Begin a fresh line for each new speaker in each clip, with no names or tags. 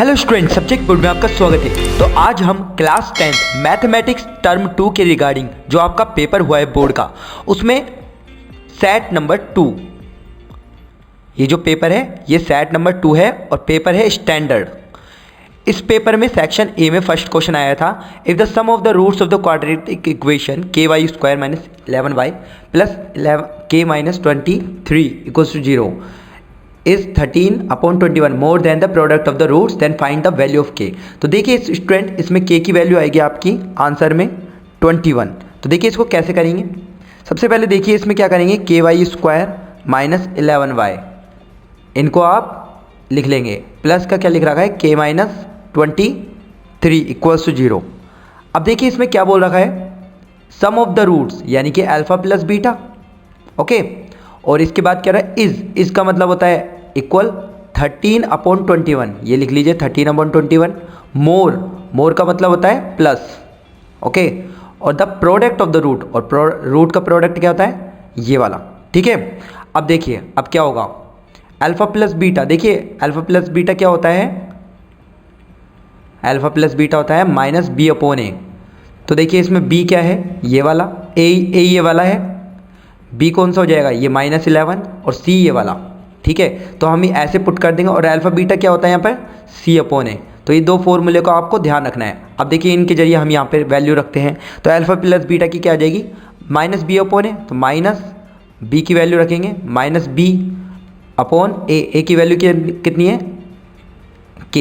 Hello student, subject board में आपका स्वागत है। तो आज हम क्लास 10 मैथमेटिक्स टर्म 2 के रिगार्डिंग जो आपका पेपर हुआ है बोर्ड का, उसमें सेट नंबर 2, ये जो पेपर है ये सेट नंबर 2 है और पेपर है स्टैंडर्ड। इस पेपर में सेक्शन ए में फर्स्ट क्वेश्चन आया था, if the sum of the roots of the quadratic equation k y square minus 11y plus k minus 23 equals to 0 is 13/21 more than the product of the roots, then find the value of k. तो देखिए student, इसमें के की value आएगी आपकी answer में 21। तो देखिए इसको कैसे करेंगे। सबसे पहले देखिए इसमें क्या करेंगे, के वाई स्क्वायर माइनस 11y, इनको आप लिख लेंगे, प्लस का क्या लिख रखा है के माइनस 23 इक्वल्स टू 0। अब देखिए इसमें क्या बोल रखा है, सम ऑफ द रूट्स यानी कि अल्फा प्लस बीटा, ओके। और इसके बाद क्या रहा है, इज का मतलब होता है इक्वल 13/21, ये लिख लीजिए 13/21। मोर का मतलब होता है प्लस, ओके। और the product of the root, और रूट का प्रोडक्ट क्या होता है, ये वाला, ठीक है। अब देखिए अब क्या होगा, अल्फा प्लस बीटा, देखिए अल्फा प्लस बीटा क्या होता है, अल्फा प्लस बीटा होता है माइनस b/a। तो देखिए इसमें b क्या है, ये वाला, a ये वाला है, b कौन सा हो जाएगा, ये -11, और c ये वाला, ठीक है। तो हम ये ऐसे पुट कर देंगे, और अल्फा बीटा क्या होता है यहाँ पर c/a। तो ये दो फॉर्मूले को आपको ध्यान रखना है। अब देखिए इनके जरिए हम यहाँ पे वैल्यू रखते हैं, तो अल्फा प्लस बीटा की क्या आ जाएगी, -b/a, तो माइनस b की वैल्यू रखेंगे -b/a की वैल्यू कितनी है k,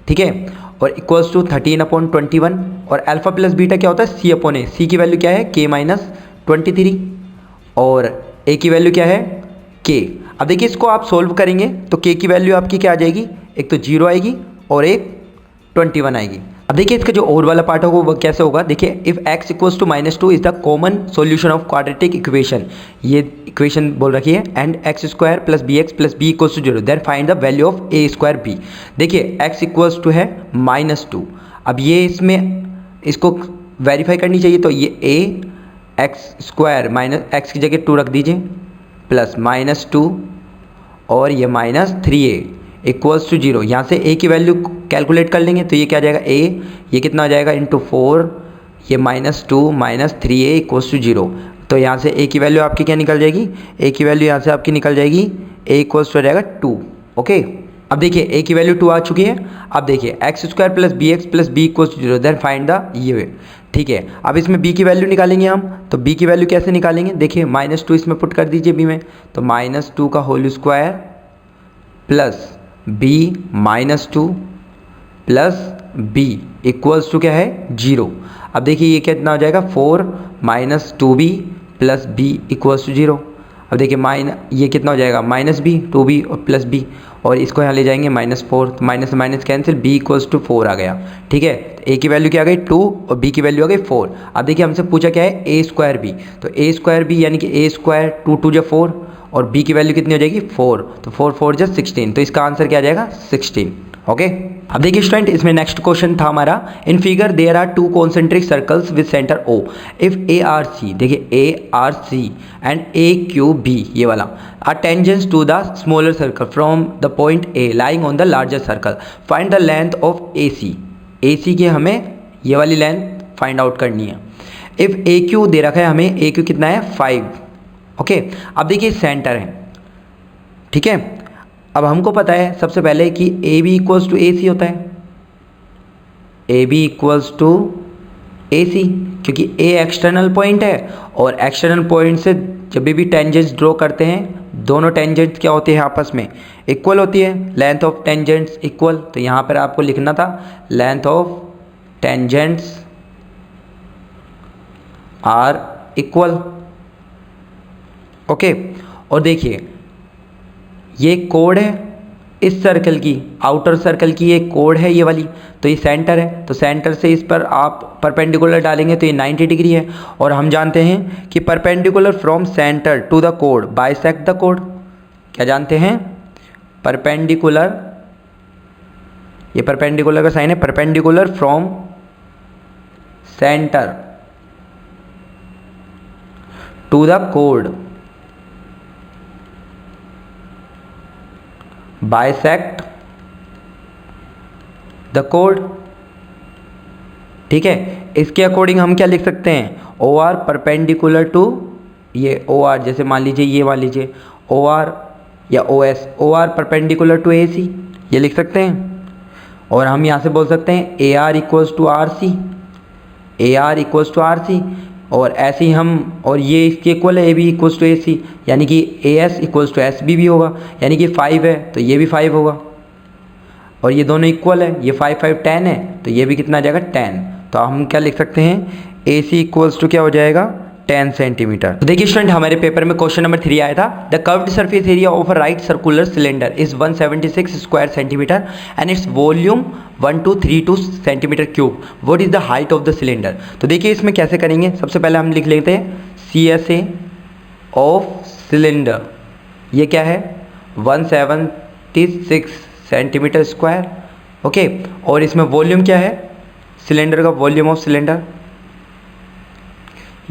ठीक है। और इक्वल्स टू 13/21, और अल्फा प्लस बीटा क्या होता है c/a, c की वैल्यू क्या है k-23, और a की वैल्यू क्या है k। अब देखिए इसको आप सोल्व करेंगे तो k की वैल्यू आपकी क्या आ जाएगी, एक तो 0 आएगी और एक 21 आएगी। अब देखिए इसका जो और वाला पार्ट होगा वो कैसे होगा, देखिए if x equals to -2 is the common solution of quadratic equation, ये इक्वेशन बोल रखी है, and x square plus bx plus b equals to 0, then find the value of a square b। देखिए x इक्वल्स टू है -2, अब ये इसमें इसको वेरीफाई करनी चाहिए, तो ये a x square minus x की जगह 2 रख दीजिए, प्लस -2 और ये -3a इक्वल्स टू 0। यहाँ से a की वैल्यू कैलकुलेट कर लेंगे, तो ये क्या आ जाएगा, a ये कितना आ जाएगा इंटू 4, ये -2 -3a इक्वल्स टू 0। तो यहाँ से a की वैल्यू आपकी क्या निकल जाएगी, a की वैल्यू यहाँ से आपकी निकल जाएगी, a इक्वल्स टू हो जाएगा 2, ओके। अब देखिए a की वैल्यू 2 आ चुकी है। अब देखिए x square plus b equals to 0, then find the ये, ठीक है। अब इसमें b की वैल्यू निकालेंगे हम, तो b की वैल्यू कैसे निकालेंगे, देखिए -2 इसमें पुट कर दीजिए b में, तो -2 का whole square plus b -2 plus b equals to क्या है 0। अब देखिए ये कितना हो जाएगा, 4 -2b plus b equals to 0। अब देखिए ये कितना हो जाएगा, -b 2b और प्लस b, और इसको यहाँ ले जाएंगे -4, तो minus minus cancel, b equals to 4 आ गया, ठीक है। तो a की वैल्यू क्या आ गई 2 और b की वैल्यू आ गई 4। अब देखिए हमसे पूछा क्या है, a स्क्वायर b, तो a स्क्वायर b यानी कि a स्क्वायर 2 2 जा 4, और b की वैल्यू कितनी हो जाएगी 4, तो 4 4 जा 16, तो इसका आंसर क्या आ जाएगा 16, ओके। अब देखिए स्टूडेंट, इसमें नेक्स्ट क्वेश्चन था हमारा, in figure there are 2 concentric circles with centre O, if ARC, देखिए ARC एंड AQB ये वाला are tangents to the smaller circle from the point A lying on the larger circle, find the length of AC की हमें ये वाली length find out करनी है। If AQ दे रखा है हमें, AQ कितना है 5, ओके। अब देखिए सेंटर है, ठीक है। अब हमको पता है सबसे पहले कि AB इक्वल्स टू AC होता है, AB इक्वल्स टू AC, क्योंकि A एक्सटर्नल पॉइंट है, और एक्सटर्नल पॉइंट से जब भी टेंजेंट्स ड्रॉ करते हैं, दोनों टेंजेंट्स क्या होती है आपस में इक्वल होती है, लेंथ ऑफ टेंजेंट्स इक्वल। तो यहाँ पर आपको लिखना था length of tangents are equal, okay. और देखिए ये कोड है इस सर्कल की, आउटर सर्कल की ये कोड है ये वाली, तो ये सेंटर है, तो सेंटर से इस पर आप परपेंडिकुलर डालेंगे तो ये 90 डिग्री है। और हम जानते हैं कि perpendicular from centre to the code bisect the code, क्या जानते हैं, परपेंडिकुलर, ये परपेंडिकुलर का साइन है, perpendicular from centre to the code bisect the code. ठीक है, इसके अकॉर्डिंग हम क्या लिख सकते हैं, ओ आर परपेंडिकुलर टू ये ओ आर, जैसे मान लीजिए ये मान लीजिए ओ आर या O S, O R perpendicular to A C, ये लिख सकते हैं। और हम यहाँ से बोल सकते हैं A R equals to R C, A R equals to R C. और ऐसे ही हम, और ये इसके इक्वल है, A B equals to A C, यानी कि A S equals to S B भी होगा, यानी कि 5 है तो ये भी 5 होगा। और ये दोनों इक्वल है, ये 5 5 10 है तो ये भी कितना आ जाएगा 10। तो हम क्या लिख सकते हैं, ए सी इक्वल्स टू क्या हो जाएगा 10 सेंटीमीटर। तो देखिए स्टूडेंट, हमारे पेपर में क्वेश्चन नंबर 3 आया था, the curved surface area of a right circular cylinder is 176 square centimetre and its volume 1232 centimetre cube, what is the height of the cylinder. तो देखिए इसमें कैसे करेंगे, सबसे पहले हम लिख लेते हैं C S A of cylinder, ये क्या है 176 सेंटीमीटर स्क्वायर। ओके, और इसमें वॉल्यूम क्या है सिलेंडर का, वॉल्यूम ऑफ सिलेंडर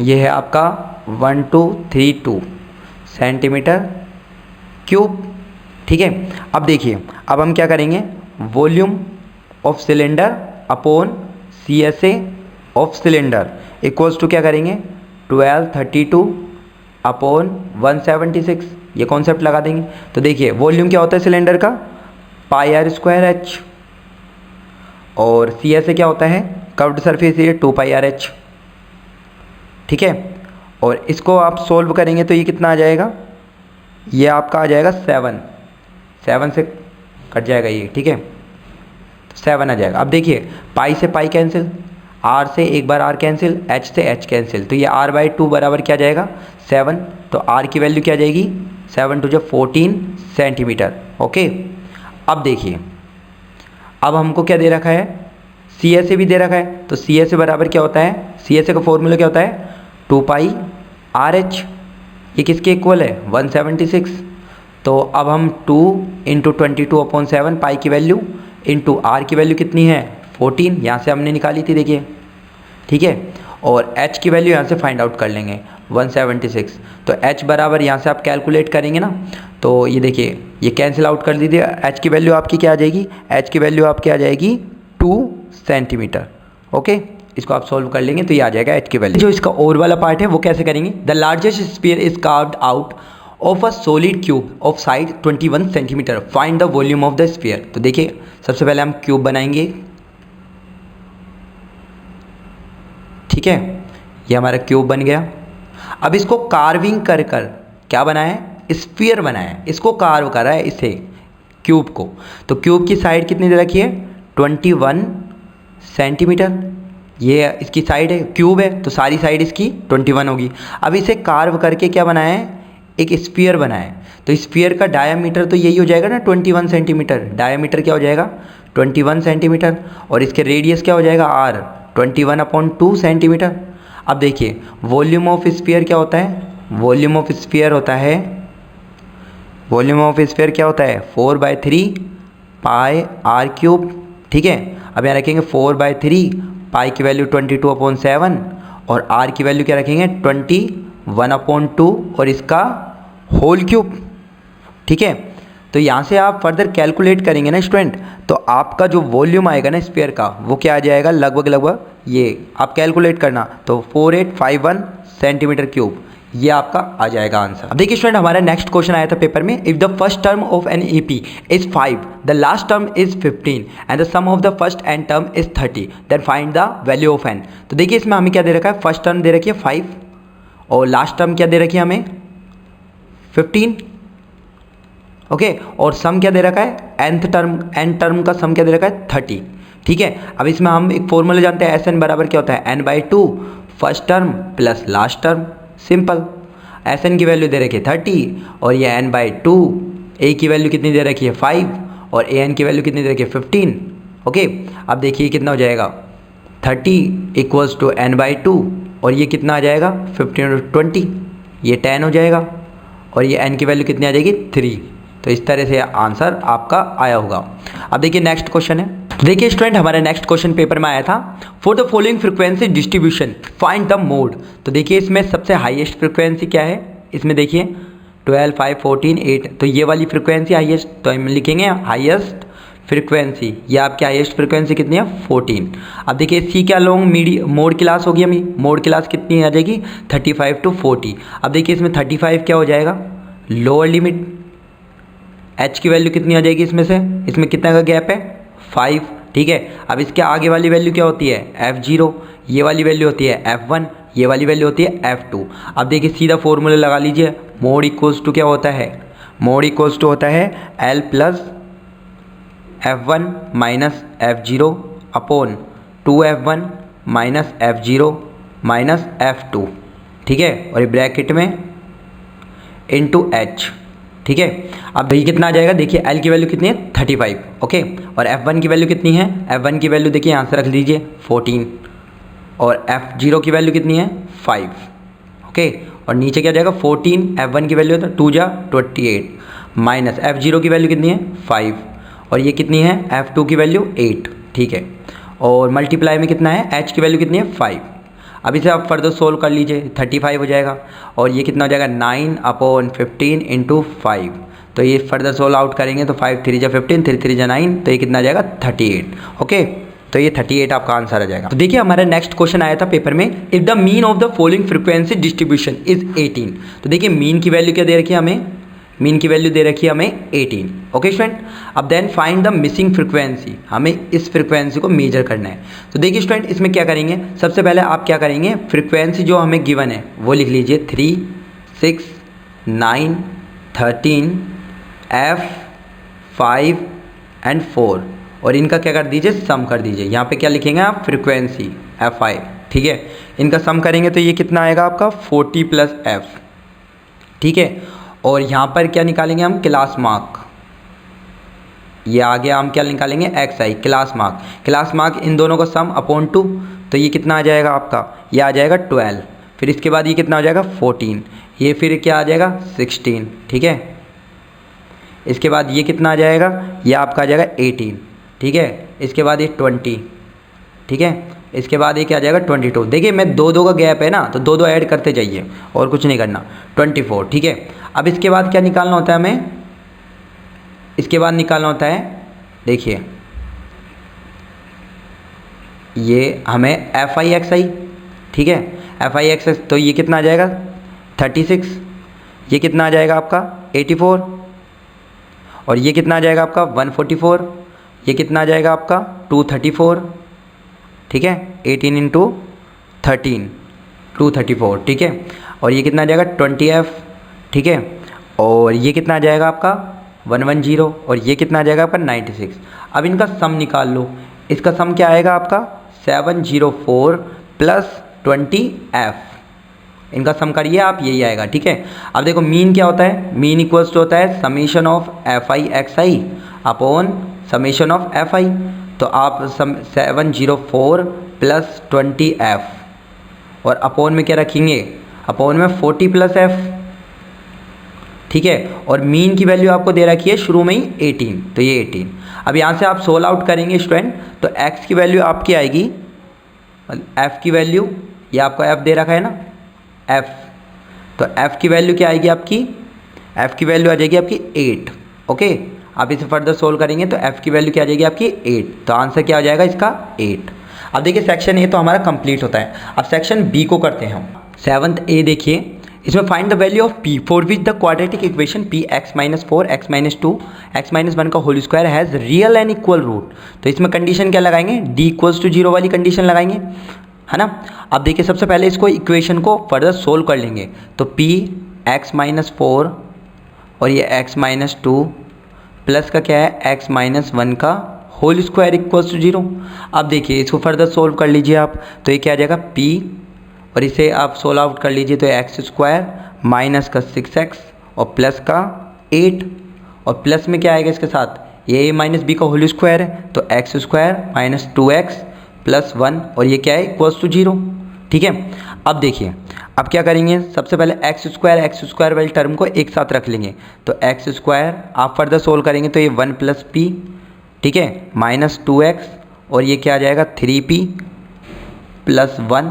ये है आपका 1232 सेंटीमीटर क्यूब। ठीक है, अब देखिए, अब हम क्या करेंगे, volume of cylinder upon C S A of cylinder equals to क्या करेंगे 1232 अपॉन 176, ये कॉन्सेप्ट लगा देंगे। तो देखिए वॉल्यूम क्या होता है सिलेंडर का, पाई आर स्क्वायर एच, और सी एस ए क्या होता है कर्व्ड सरफेस एरिया 2 पाई आर एच। ठीक है, और इसको आप सोल्व करेंगे तो ये कितना आ जाएगा, ये आपका आ जाएगा 7 से कट जाएगा ये। ठीक है, तो 7 आ जाएगा। अब देखिए पाई से पाई कैंसिल, आर से एक बार आर कैंसिल, एच से एच कैंसिल, तो ये r/2 बराबर क्या जाएगा 7। तो आर की वैल्यू क्या जाएगी 7 टू 14 सेंटीमीटर। ओके, अब देखिए, अब हमको क्या दे रखा है, सी एस ए भी दे रखा है, तो सी एस ए बराबर क्या होता है, सी एस ए का फॉर्मूला क्या होता है 2 पाई आर एच, ये किसके इक्वल है 176। तो अब हम 2 इंटू 22/7 पाई की वैल्यू इंटू आर की वैल्यू कितनी है 14, यहाँ से हमने निकाली थी देखिए। ठीक है, और h की वैल्यू यहाँ से फाइंड आउट कर लेंगे 176। तो h बराबर यहाँ से आप कैलकुलेट करेंगे ना, तो ये देखिए ये कैंसिल आउट कर दीजिए, h की वैल्यू आपकी क्या आ जाएगी, h की वैल्यू आपकी आ जाएगी 2 सेंटीमीटर। ओके, इसको आप सॉल्व कर लेंगे तो ये आ जाएगा h की वैल्यू। जो इसका और वाला पार्ट है वो कैसे करेंगे, the largest sphere is carved out of a solid cube of size 21 centimetre, find the volume of the sphere. तो देखिए सबसे पहले हम क्यूब बनाएंगे। ठीक है, ये हमारा क्यूब बन गया। अब इसको कार्विंग कर कर क्या बनाया, स्फीयर बनाया, इसको कार्व करा है इसे क्यूब को। तो क्यूब की साइड कितनी दे रखी है 21 सेंटीमीटर, ये इसकी साइड है, क्यूब है तो सारी साइड इसकी 21 होगी। अब इसे कार्व करके क्या बनाया है, एक स्फीयर बनाया है। तो स्फीयर का डायामीटर तो यही हो जाएगा ना 21 सेंटीमीटर, डायामीटर क्या हो जाएगा 21 सेंटीमीटर, और इसके रेडियस क्या हो जाएगा r 21/2 सेंटीमीटर। अब देखिए वॉल्यूम ऑफ स्फीयर क्या होता है, वॉल्यूम ऑफ स्फीयर होता है, वॉल्यूम ऑफ स्फीयर क्या होता है 4/3 पाई आर क्यूब। ठीक है, अब यहाँ रखेंगे 4/3 पाई की वैल्यू 22/7 और आर की वैल्यू क्या रखेंगे 21/2 और इसका होल क्यूब। ठीक है, तो यहाँ से आप फर्दर कैलकुलेट करेंगे ना स्टूडेंट, तो आपका जो वॉल्यूम आएगा ना स्फीयर का वो क्या आ जाएगा लगभग ये आप कैलकुलेट करना, तो 4851 सेंटीमीटर क्यूब, ये आपका आ जाएगा आंसर। अब देखिए स्टूडेंट, हमारा नेक्स्ट क्वेश्चन आया था पेपर में, if the first term of an AP is 5, the last term is 15 and the sum of the first n term is 30, then find the value of n. तो देखिए इसमें हमें क्या दे रखा है, फर्स्ट टर्म दे रखी है 5 और लास्ट टर्म क्या दे रखी है हमें 15। ओके, और सम क्या दे रखा है एन टर्म का सम क्या दे रखा है 30। ठीक है, अब इसमें हम एक फॉर्मूला जानते हैं, एस एन बराबर क्या होता है n/2 first term plus last term. Simple, S n की वैल्यू दे रखी है 30 और ये n/2, ए की वैल्यू कितनी दे रखी है 5 और ए एन की वैल्यू कितनी दे रखी है 15। ओके, अब देखिए कितना हो जाएगा 30 इक्वल्स टू n/2 और ये कितना आ जाएगा 15 और 20, ये 10 हो जाएगा और ये n की वैल्यू कितनी आ जाएगी 3। तो इस तरह से आंसर आपका आया होगा। अब देखिए नेक्स्ट क्वेश्चन है, देखिए स्टूडेंट हमारा नेक्स्ट क्वेश्चन पेपर में आया था, for the following frequency distribution find the mode. तो देखिए इसमें सबसे हाईएस्ट फ्रीक्वेंसी क्या है, इसमें देखिए 12, 5, 14, 8, तो ये वाली फ्रीक्वेंसी हाईएस्ट, तो हम लिखेंगे हाईएस्ट फ्रीक्वेंसी, ये आपकी हाईएस्ट फ्रीक्वेंसी कितनी है 14। अब देखिए सी क्या लॉन्ग मोड क्लास होगी, हमें मोड क्लास कितनी आ जाएगी 35 to 40। अब देखिए इसमें 35 क्या हो जाएगा लोअर लिमिट, एच की वैल्यू कितनी आ जाएगी इसमें से, इसमें कितना का गैप है 5, ठीक है। अब इसके आगे वाली वैल्यू क्या होती है f0, ये वाली वैल्यू होती है f1, ये वाली वैल्यू होती है f2। अब देखिए सीधा फॉर्मूला लगा लीजिए, मोड इक्वल्स टू क्या होता है, मोड इक्वल्स टू होता है L plus f1 minus f0 upon 2f1 minus f0 minus f2, ठीक है, और ये ब्रैकेट में इंटू h, ठीक है। अब ये कितना आ जाएगा, देखिए L की वैल्यू कितनी है 35, ओके, और F1 की वैल्यू कितनी है, F1 की वैल्यू देखिए यहाँ से रख लीजिए 14, और F0 की वैल्यू कितनी है 5, ओके, और नीचे क्या जाएगा 14, F1 की वैल्यू तो 2 जा 28 माइनस F0 की वैल्यू कितनी है 5, और ये कितनी है F2 की वैल्यू 8, ठीक है, और मल्टीप्लाई में कितना है H की वैल्यू कितनी है 5। अब इसे आप फर्दर सोल्व कर लीजिए, 35 हो जाएगा, और ये कितना हो जाएगा 9 अपॉन 15 इंटू 5। तो ये फर्दर सोल्व आउट करेंगे तो 5 3 जा 15, 3 3 जा 9, तो ये कितना आ जाएगा 38, ओके। तो ये 38 आपका आंसर आ जाएगा। तो देखिए हमारा नेक्स्ट क्वेश्चन आया था पेपर में, if the mean of the following frequency distribution is 18। तो देखिए मीन की वैल्यू क्या दे रखी है हमें, मीन की वैल्यू दे रखी है हमें 18, ओके स्टूडेंट। अब then find the missing frequency, हमें इस फ्रीक्वेंसी को मेजर करना है। तो देखिए स्टूडेंट इसमें क्या करेंगे, सबसे पहले आप क्या करेंगे, फ्रीक्वेंसी जो हमें गिवन है वो लिख लीजिए 3, 6, 9, 13, F, 5 एंड 4, और इनका क्या कर दीजिए सम कर दीजिए। यहाँ पे क्या लिखेंगे आप फ्रीक्वेंसी Fi, ठीक है, इनका सम करेंगे तो ये कितना आएगा आपका 40 प्लस F, ठीक है, और यहाँ पर क्या निकालेंगे हम क्लास मार्क, ये आगे हम क्या निकालेंगे xi class mark, class mark in दोनों का सम अपॉन 2, तो ये कितना आ जाएगा आपका, ये आ जाएगा 12, फिर इसके बाद ये कितना हो जाएगा 14, ये फिर क्या आ जाएगा 16, ठीक है, इसके बाद ये कितना आ जाएगा, ये आपका आ जाएगा 18, ठीक है, इसके बाद ये 20, ठीक है, इसके बाद ये क्या आ जाएगा 22। देखिए मैं दो का गैप है ना, तो दो ऐड करते जाइए और कुछ नहीं करना, 24, ठीक है। अब इसके बाद क्या निकालना होता है हमें, इसके बाद निकालना होता है, देखिए ये हमें Fi xi, ठीक है, Fi xi, तो ये कितना आ जाएगा 36, ये कितना आ जाएगा आपका 84, और ये कितना आ जाएगा आपका 144, ये कितना आ जाएगा आपका 234, ठीक है, 18 इंटू 13 234, ठीक है, और ये कितना आ जाएगा 20F, ठीक है, और ये कितना आ जाएगा आपका 110, और ये कितना आ जाएगा आपका 96। अब इनका सम निकाल लो, इसका सम क्या आएगा आपका 704 प्लस 20F, इनका सम करिए आप, यही आएगा, ठीक है। अब देखो मीन क्या होता है, मीन इक्वल्स टू होता है summation of Fi xi upon summation of Fi, तो आप 704 प्लस 20F, और अपॉन में क्या रखेंगे, अपॉन में 40 प्लस F, ठीक है, और मीन की वैल्यू आपको दे रखी है शुरू में ही 18, तो ये 18। अब यहाँ से आप सोल्व आउट करेंगे स्टूडेंट, तो x की वैल्यू आपकी आएगी, f की वैल्यू, ये आपको f दे रखा है ना f, तो f की वैल्यू क्या आएगी आपकी, f की वैल्यू आ जाएगी आपकी 8, ओके। आप इसे फर्दर सोल्व करेंगे तो f की वैल्यू क्या आ जाएगी आपकी 8, तो आंसर क्या हो जाएगा इसका 8। अब देखिए सेक्शन ए तो हमारा कंप्लीट होता है, अब सेक्शन बी को करते हैं हम। 7th ए देखिए, इसमें find the value of p for which the quadratic equation p x minus 4 x minus 2 x minus 1 का whole square has real and equal root. तो इसमें कंडीशन क्या लगाएंगे, d इक्वल्स टू 0 वाली कंडीशन लगाएंगे, है ना। अब देखिए सबसे पहले इसको इक्वेशन को फर्दर सोल्व कर लेंगे, तो p x माइनस 4 और ये x माइनस 2 प्लस का क्या है x माइनस 1 का होल स्क्वायर इक्वल्स टू 0। अब देखिए इसको फर्दर सोल्व कर लीजिए आप, तो ये क्या आ जाएगा p, और इसे आप सोल्व आउट कर लीजिए तो एक्स स्क्वायर माइनस का 6x और प्लस का 8, और प्लस में क्या आएगा इसके साथ, ये a माइनस बी का होल स्क्वायर है, तो x square minus 2x plus 1, और ये क्या है इक्वल्स टू 0, ठीक है। अब देखिए अब क्या करेंगे, सबसे पहले एक्स स्क्वायर वाली टर्म को एक साथ रख लेंगे, तो एक्स स्क्वायर आप फर्दर सोल्व करेंगे तो ये 1 प्लस पी, ठीक है, माइनस 2x, और ये क्या आ जाएगा 3p प्लस 1,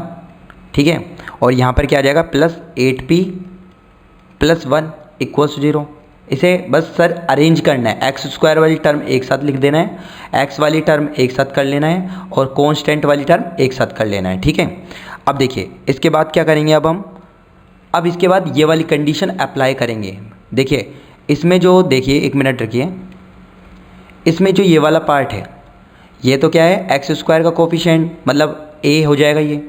ठीक है, और यहाँ पर क्या आ जाएगा प्लस 8p प्लस 1 इक्वल्स 0, इसे बस सर अरेंज करना है, एक्स स्क्वायर वाली टर्म एक साथ लिख देना है, एक्स वाली टर्म एक साथ कर लेना है और कांस्टेंट वाली टर्म एक साथ कर लेना है, ठीक है। अब देखिए इसके बाद क्या करेंगे अब इसके बाद ये वाली कंडीशन अप्लाई करेंगे। देखिए इसमें जो, देखिए एक मिनट रखिए, इसमें जो ये वाला पार्ट है ये तो क्या है, एक्स स्क्वायर का कोफिशिएंट, मतलब ए हो जाएगा ये,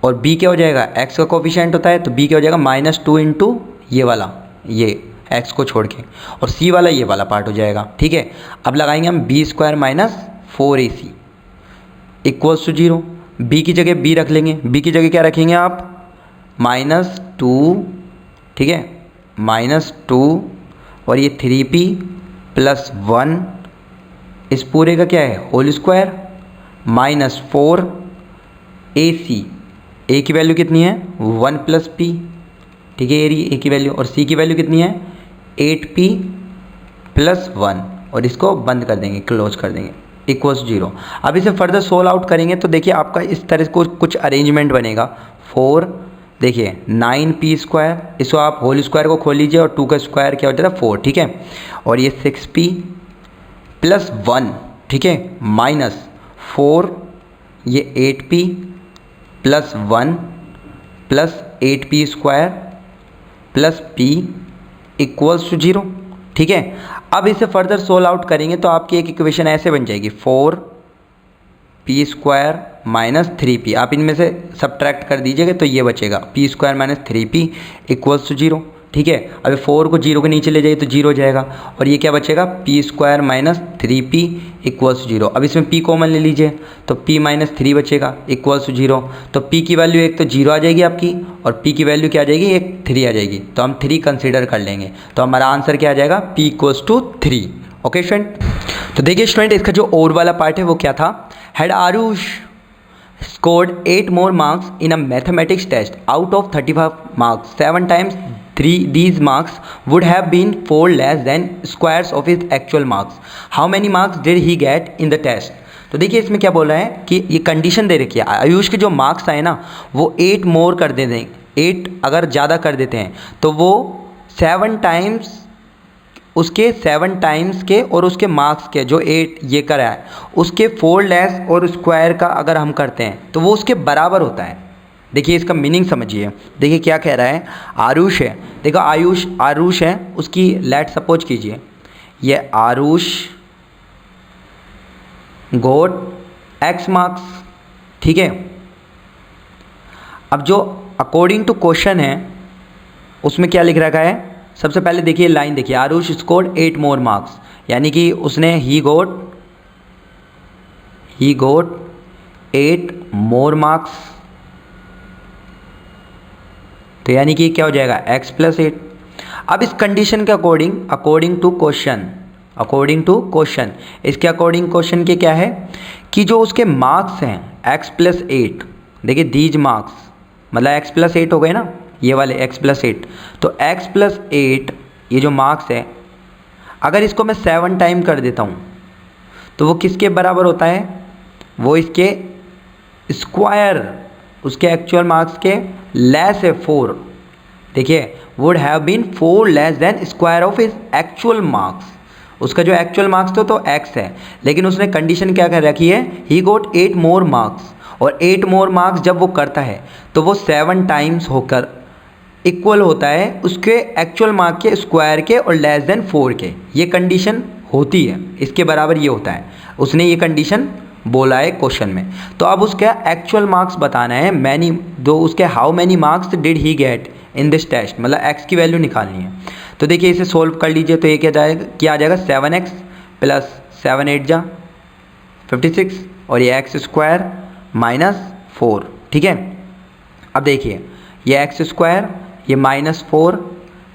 और बी क्या हो जाएगा, एक्स का कोफिशिएंट होता है तो बी क्या हो जाएगा -2 इंटू ये वाला, ये एक्स को छोड़ के, और सी वाला ये वाला पार्ट हो जाएगा, ठीक है। अब लगाएंगे हम B square -4ac equals to 0। B की जगह बी रख लेंगे, बी की जगह क्या रखेंगे आप, -2, ठीक है, -2 और ये 3p + 1, इस पूरे का क्या है होल स्क्वायर, -4ac, ए की वैल्यू कितनी है 1 + p, ठीक है, ये रही ए की वैल्यू, और सी की वैल्यू कितनी है 8p + 1, और इसको बंद कर देंगे, क्लोज कर देंगे, इक्वल्स 0। अब इसे फर्दर सोल्व आउट करेंगे तो देखिए आपका इस तरह से कुछ अरेंजमेंट बनेगा। 4, देखिए 9p², इसको आप होल स्क्वायर को खोल लीजिए और 2 का स्क्वायर क्या हो जाता है 4, ठीक है, और ये 6p + 1, ठीक है, -4, ये 8p + 1 + 8p² + p equals to 0, ठीक है। अब इसे फर्दर सोल्व आउट करेंगे तो आपकी एक इक्वेशन ऐसे बन जाएगी, 4p² - 3p, आप इनमें से सब्ट्रैक्ट कर दीजिएगा तो ये बचेगा p² - 3p इक्वल्स टू 0, ठीक है। अभी 4 को 0 के नीचे ले जाइए तो 0 हो जाएगा, और ये क्या बचेगा p² - 3p इक्वल्स टू 0। अब इसमें p कॉमन ले लीजिए तो p - 3 बचेगा इक्वल्स टू 0, तो p की वैल्यू एक तो 0 आ जाएगी आपकी, और p की वैल्यू क्या आ जाएगी, एक 3 आ जाएगी, तो हम 3 कंसिडर कर लेंगे, तो हमारा आंसर क्या आ जाएगा p equals to 3। Okay student, तो देखिए स्टूडेंट इसका जो और वाला पार्ट है वो क्या था, had Aarush scored 8 more marks in a mathematics test out of 35 marks, 7 times these marks would have been 4 less than squares of his actual marks. How many marks did he get in the test? तो देखिए इसमें क्या बोल रहा है कि ये condition दे रखी है, आयुष के जो मार्क्स आए ना वो 8 मोर कर दे दें, 8 अगर ज़्यादा कर देते हैं तो वो 7 टाइम्स उसके 7 टाइम्स के और उसके मार्क्स के जो 8 ये करा है उसके 4 लेस और स्क्वायर का अगर हम करते हैं तो वो उसके बराबर होता है। देखिए इसका मीनिंग समझिए, देखिए क्या कह रहा है, आरुष है, देखो आरुष है, उसकी लेट सपोज कीजिए ये आरुष गोट x मार्क्स, ठीक है। अब जो अकॉर्डिंग टू क्वेश्चन है उसमें क्या लिख रखा है, सबसे पहले देखिए लाइन देखिए, आरुष स्कोर्ड 8 मोर मार्क्स, यानी कि उसने ही गोट 8 मोर मार्क्स, तो यानी कि क्या हो जाएगा x + 8। अब इस कंडीशन के अकॉर्डिंग टू क्वेश्चन इसके अकॉर्डिंग क्वेश्चन के क्या है कि जो उसके मार्क्स हैं x + 8, देखिए दीज मार्क्स मतलब x + 8 हो गए ना, ये वाले x + 8, तो x + 8 ये जो मार्क्स है अगर इसको मैं 7 टाइम कर देता हूँ तो वो किसके बराबर होता है, वो इसके स्क्वायर, उसके एक्चुअल मार्क्स के लेस है 4, देखिए would have been 4 less than square of his actual marks, उसका जो एक्चुअल मार्क्स तो x है, लेकिन उसने कंडीशन क्या कर रखी है, ही गोट 8 मोर मार्क्स, और 8 मोर मार्क्स जब वो करता है तो वो 7 टाइम्स होकर इक्वल होता है उसके एक्चुअल मार्क के स्क्वायर के और लेस देन 4 के, ये कंडीशन होती है, इसके बराबर ये होता है, उसने ये कंडीशन बोला है क्वेश्चन में। तो अब उसका एक्चुअल मार्क्स बताना है, उसके how many marks did he get in this test, मतलब x की वैल्यू निकालनी है। तो देखिए इसे सोल्व कर लीजिए तो ये क्या आ जाएगा 7x + 7 8 जा 56 और ये x² -4, ठीक है। अब देखिए ये x² ये -4,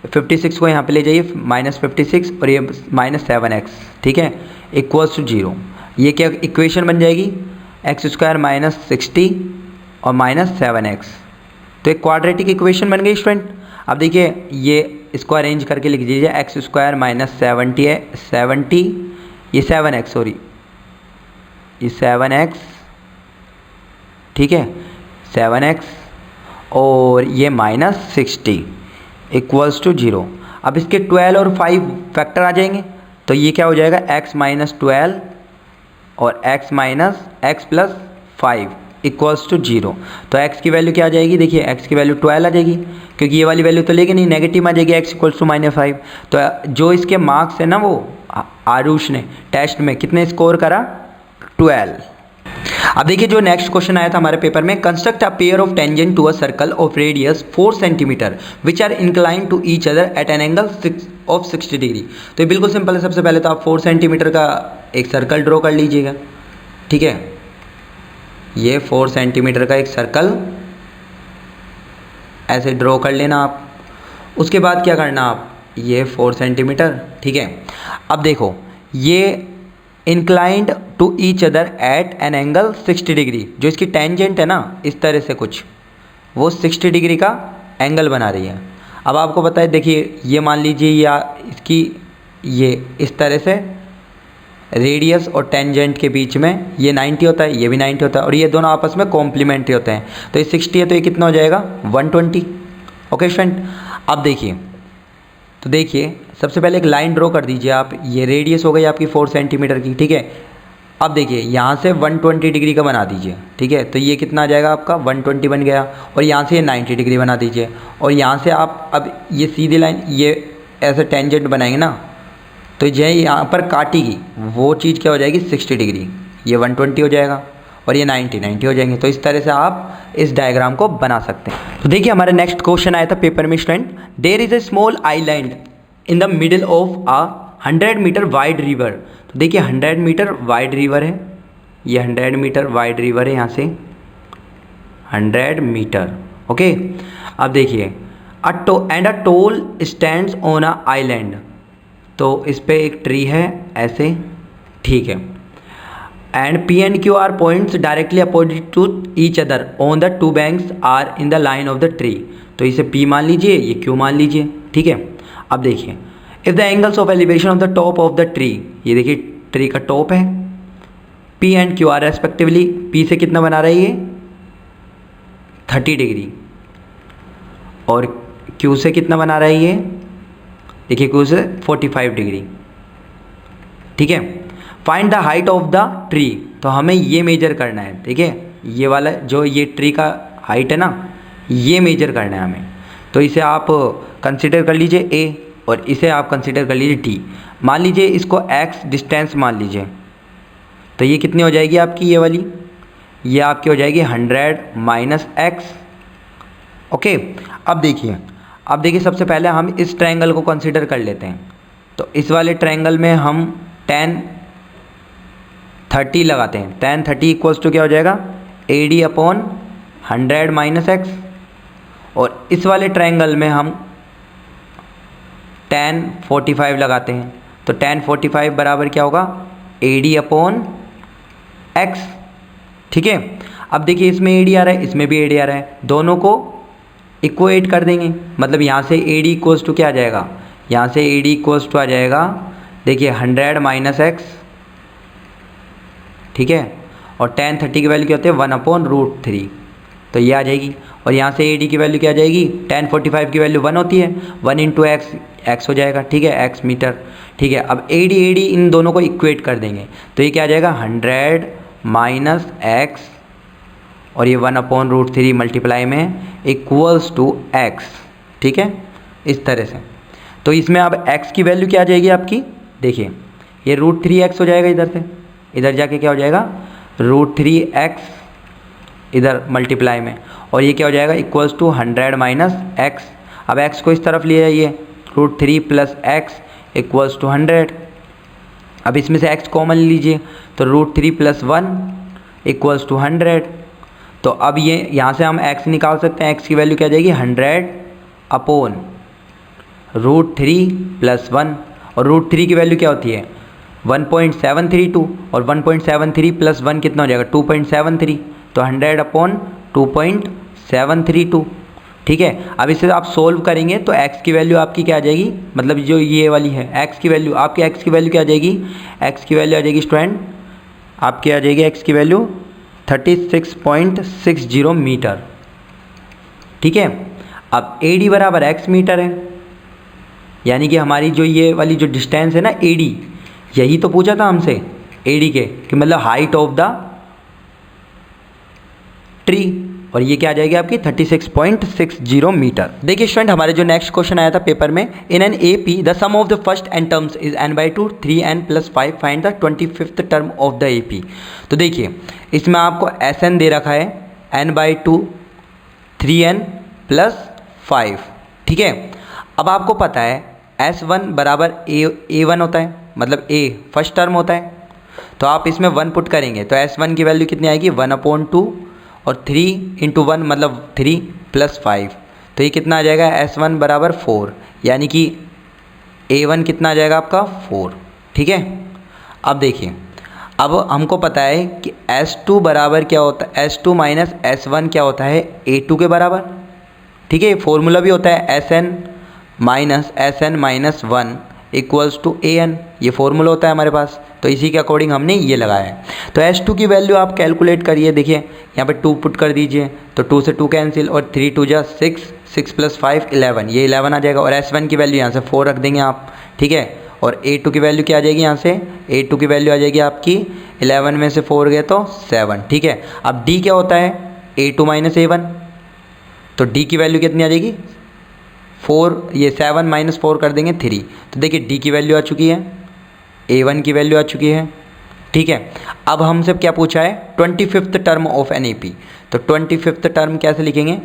56 को यहाँ पे ले जाइए -56 और ये -7x, ठीक है, इक्वल्स टू 0। ये क्या इक्वेशन बन जाएगी, x² -60 और -7x, तो एक क्वाड्रेटिक इक्वेशन बन गई स्टूडेंट। अब देखिए ये इसको अरेंज करके लिख दीजिए, x² -70 है 70, ये 7x सॉरी ये 7x, ठीक है 7x और ये -60 इक्वल्स टू 0। अब इसके 12 और 5 फैक्टर आ जाएंगे, तो ये क्या हो जाएगा, x माइनस 12 और x minus x plus 5 equals to 0। तो x की वैल्यू क्या आ जाएगी, देखिए x की वैल्यू 12 आ जाएगी, क्योंकि ये वाली वैल्यू तो लेगी नहीं, नेगेटिव आ जाएगी, x इक्वल्स टू -5। तो जो इसके मार्क्स है ना, वो आरुष ने टेस्ट में कितने स्कोर करा, 12। अब देखिए जो नेक्स्ट क्वेश्चन आया था हमारे पेपर में, construct a pair of tangent to a circle of radius 4 centimetre which are incline to each other at an angle of 60 degree. तो ये बिल्कुल सिंपल है। सबसे पहले तो आप 4 सेंटीमीटर का एक सर्कल ड्रॉ कर लीजिएगा, ठीक है। ये 4 सेंटीमीटर का एक सर्कल ऐसे ड्रॉ कर लेना आप। उसके बाद क्या करना आप, ये 4 सेंटीमीटर, ठीक है। अब देखो ये inclined to each other at an angle 60 degree, जो इसकी टेंजेंट है ना इस तरह से कुछ, वो 60 डिग्री का एंगल बना रही है। अब आपको पता है, देखिए ये मान लीजिए या इसकी ये इस तरह से रेडियस और टेंजेंट के बीच में ये 90 होता है, ये भी 90 होता है, और ये दोनों आपस में कॉम्प्लीमेंट्री होते हैं। तो ये 60 है तो ये कितना हो जाएगा, 120। ओके स्टूडेंट, अब देखिए, तो देखिए सबसे पहले एक लाइन ड्रॉ कर दीजिए आप। ये रेडियस हो गई आपकी 4 सेंटीमीटर की, ठीक है। अब देखिए यहाँ से 120 डिग्री का बना दीजिए, ठीक है। तो ये कितना आ जाएगा आपका, 120 बन गया। और यहाँ से ये 90 डिग्री बना दीजिए, और यहाँ से आप अब ये सीधी लाइन ये ऐसे टेंजेंट बनाएंगे ना, तो जो यहाँ पर काटेगी वो चीज़ क्या हो जाएगी, 60 डिग्री। ये 120 हो जाएगा और ये 90 हो जाएंगे। तो इस तरह से आप इस डायग्राम को बना सकते हैं। तो देखिए हमारा नेक्स्ट क्वेश्चन आया था पेपर में student, there is a small island in the middle of a 100 metre wide river. तो देखिए 100 मीटर वाइड रिवर है, ये 100 मीटर वाइड रिवर है, यहाँ से 100 मीटर, ओके। अब देखिए and a tall stands on a island, तो इस पे एक ट्री है ऐसे, ठीक है। And P and Q are points directly opposite to each other on the 2 banks are in the line of the tree. तो इसे P मान लीजिए, ये Q मान लीजिए, ठीक है। अब देखिए if the angles of elevation of the top of the tree, ये देखिए ट्री का टॉप है, P and Q are respectively, P से कितना बना रहा है ये 30 डिग्री, और Q से कितना बना रहा है ये, देखिए Q से 45 डिग्री, ठीक है। Find the height of the tree, तो हमें ये मेजर करना है, ठीक है। ये वाला जो ये ट्री का हाइट है ना, ये मेजर करना है हमें। तो इसे आप कंसिडर कर लीजिए A, और इसे आप कंसिडर कर लीजिए D। मान लीजिए इसको X डिस्टेंस मान लीजिए, तो ये कितनी हो जाएगी आपकी, ये वाली, ये आपकी हो जाएगी 100 माइनस x, ओके। अब देखिए सबसे पहले हम इस ट्रायंगल को कंसिडर कर लेते हैं। तो इस वाले ट्रायंगल में हम tan 30 लगाते हैं। tan 30 इक्वल्स टू क्या हो जाएगा, AD अपॉन 100 माइनस एक्स। और इस वाले ट्रायंगल में हम tan 45 लगाते हैं। तो tan 45 बराबर क्या होगा, AD अपॉन x, ठीक है। अब देखिए इसमें AD आ रहा है, इसमें भी AD आ रहा है, दोनों को इक्वेट कर देंगे। मतलब यहाँ से AD इक्वल्स टू क्या आ जाएगा, यहाँ से AD इक्वल्स टू आ जाएगा, देखिए 100 माइनस एक्स, ठीक है। और tan 30 की वैल्यू क्या होती है, 1/√3, तो ये आ जाएगी। और यहाँ से AD की वैल्यू क्या आ जाएगी, tan 45 की वैल्यू 1 होती है, 1 इंटू x हो जाएगा, ठीक है, x मीटर, ठीक है। अब AD इन दोनों को इक्वेट कर देंगे, तो ये क्या आ जाएगा, 100 माइनस एक्स, और ये 1/√3 मल्टीप्लाई में इक्वल्स टू x, ठीक है, इस तरह से। तो इसमें अब x की वैल्यू क्या आ जाएगी आपकी, देखिए ये √3x हो जाएगा, इधर से इधर जाके क्या हो जाएगा, √3x इधर मल्टीप्लाई में, और ये क्या हो जाएगा, इक्वल्स टू 100 माइनस एक्स। अब x को इस तरफ ले जाइए, √3 प्लस एक्स इक्वल्स टू 100। अब इसमें से x कॉमन लीजिए, तो √3 प्लस 1 इक्वल्स टू 100। तो अब ये यहाँ से हम x निकाल सकते हैं, x की वैल्यू क्या आ जाएगी, 100 अपॉन √3 प्लस 1, और √3 की वैल्यू क्या होती है, 1.732, और 1.73 प्लस 1 कितना हो जाएगा, 2.73, तो 100 अपॉन 2.732, ठीक है। अब इसे आप सोल्व करेंगे तो x की वैल्यू आपकी क्या आ जाएगी, मतलब जो ये वाली है x की वैल्यू, आपकी x की वैल्यू क्या आ जाएगी, x की वैल्यू आ जाएगी स्टूडेंट, आपकी आ जाएगी x की वैल्यू 36.60 मीटर, ठीक है। अब AD बराबर x मीटर है, यानी कि हमारी जो ये वाली जो डिस्टेंस है ना AD, यही तो पूछा था हमसे AD के कि मतलब हाइट ऑफ द ट्री, और ये क्या आ जाएगी आपकी 36.60 मीटर। देखिए स्टूडेंट, हमारे जो नेक्स्ट क्वेश्चन आया था पेपर में, in an AP the sum of the first n terms is n/2 3n + 5 find the 25th term of the AP। तो देखिए इसमें आपको Sn दे रखा है n/2 3n + 5, ठीक है। अब आपको पता है S1 बराबर A1 होता है, मतलब A फर्स्ट टर्म होता है, तो आप इसमें 1 पुट करेंगे तो S1 की वैल्यू कितनी आएगी 1/2 और 3 × 1 मतलब 3 + 5, तो ये कितना आ जाएगा S1 बराबर 4, यानी कि A1 कितना आ जाएगा आपका 4, ठीक है। अब देखिए, अब हमको पता है कि S2 बराबर क्या होता है, S2 माइनस S1 क्या होता है A2 के बराबर, ठीक है। फॉर्मूला भी होता है Sn minus Sn minus 1 equals to An, ये फॉर्मूला होता है हमारे पास, तो इसी के अकॉर्डिंग हमने ये लगाया है। तो S2 की वैल्यू आप कैलकुलेट करिए, देखिए यहाँ पे 2 पुट कर दीजिए तो 2 से 2 कैंसिल और 3 × 2 = 6, 6 + 5 11, ये 11 आ जाएगा। और S1 की वैल्यू यहाँ से 4 रख देंगे आप, ठीक है। और A2 की वैल्यू क्या आ जाएगी, यहाँ से A2 की वैल्यू आ जाएगी आपकी 11 में से 4 गए तो 7, ठीक है। अब D क्या होता है A2 माइनस A1, तो D की वैल्यू कितनी आ जाएगी 4, ये 7 - 4 कर देंगे 3, तो देखिए D की वैल्यू आ चुकी है, A1 की वैल्यू आ चुकी है, ठीक है। अब हमसे क्या पूछा है 25th term of an AP, तो 25th टर्म कैसे लिखेंगे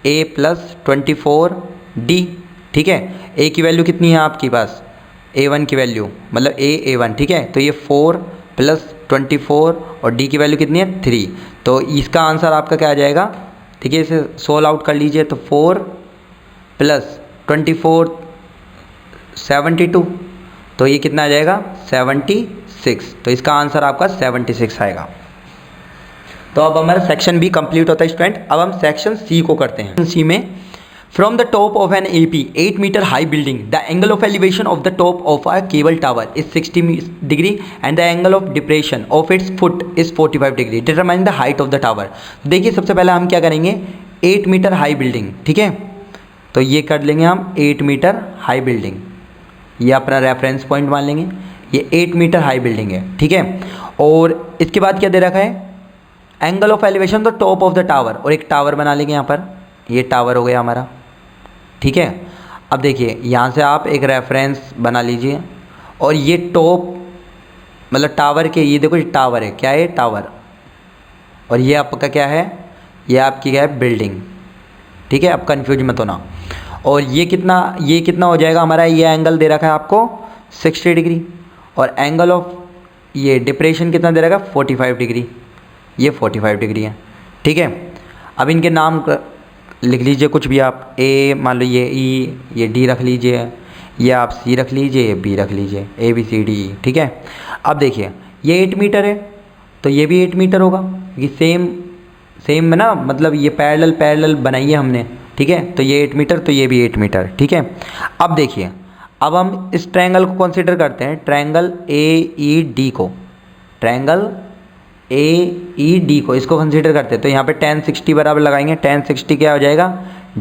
A + 24D, ठीक है। A की वैल्यू कितनी है आपके पास A1 की वैल्यू, मतलब A1, ठीक है। तो ये 4 + 24 और D की वैल्यू कितनी है 3, तो इसका आंसर आपका क्या आ जाएगा, ठीक है। इसे सोल्व आउट कर लीजिए, तो 4 + 24 72, तो ये कितना आ जाएगा 76, तो इसका आंसर आपका 76 आएगा। तो अब हमारा सेक्शन B कंप्लीट होता है स्टूडेंट। अब हम सेक्शन C को करते हैं। C में from the top of an AP 8 metre high building the angle of elevation of the top of a cable tower is 60 degree and the angle of depression of its foot is 45 degree, determine the height of the tower. देखिए सबसे पहले हम क्या करेंगे 8 metre high building, ठीक है, तो ये कर लेंगे हम 8 मीटर हाई बिल्डिंग, ये अपना रेफरेंस पॉइंट मान लेंगे, ये 8 मीटर हाई बिल्डिंग है, ठीक है। और इसके बाद क्या दे रखा है angle of elevation the top of the tower, और एक टावर बना लेंगे यहाँ पर, ये टावर हो गया हमारा, ठीक है। अब देखिए यहाँ से आप एक रेफरेंस बना लीजिए, और ये टॉप मतलब टावर के, ये देखो ये टावर है, क्या है टावर, और ये आपका क्या है, ये आपकी क्या है बिल्डिंग, ठीक है। अब कंफ्यूज मत होना। और ये कितना हो जाएगा हमारा, ये एंगल दे रखा है आपको 60 डिग्री, और एंगल ऑफ ये डिप्रेशन कितना दे रखा है 45 डिग्री, ये 45 डिग्री है, ठीक है। अब इनके नाम लिख लीजिए कुछ भी आप, A मान लो ये E, ये D रख लीजिए, ये आप C रख लीजिए, ये B रख लीजिए, ABCD, ठीक है। अब देखिए ये 8 मीटर है तो ये भी 8 मीटर होगा, ये सेम है ना, मतलब ये पैरेलल बनाइए हमने, ठीक है। तो ये 8 मीटर तो ये भी 8 मीटर, ठीक है। अब देखिए, अब हम इस ट्रायंगल को कंसीडर करते हैं, ट्रायंगल AED को, ट्रायंगल AED को इसको कंसीडर करते हैं। तो यहाँ पे tan 60 बराबर लगाएंगे, tan 60 क्या हो जाएगा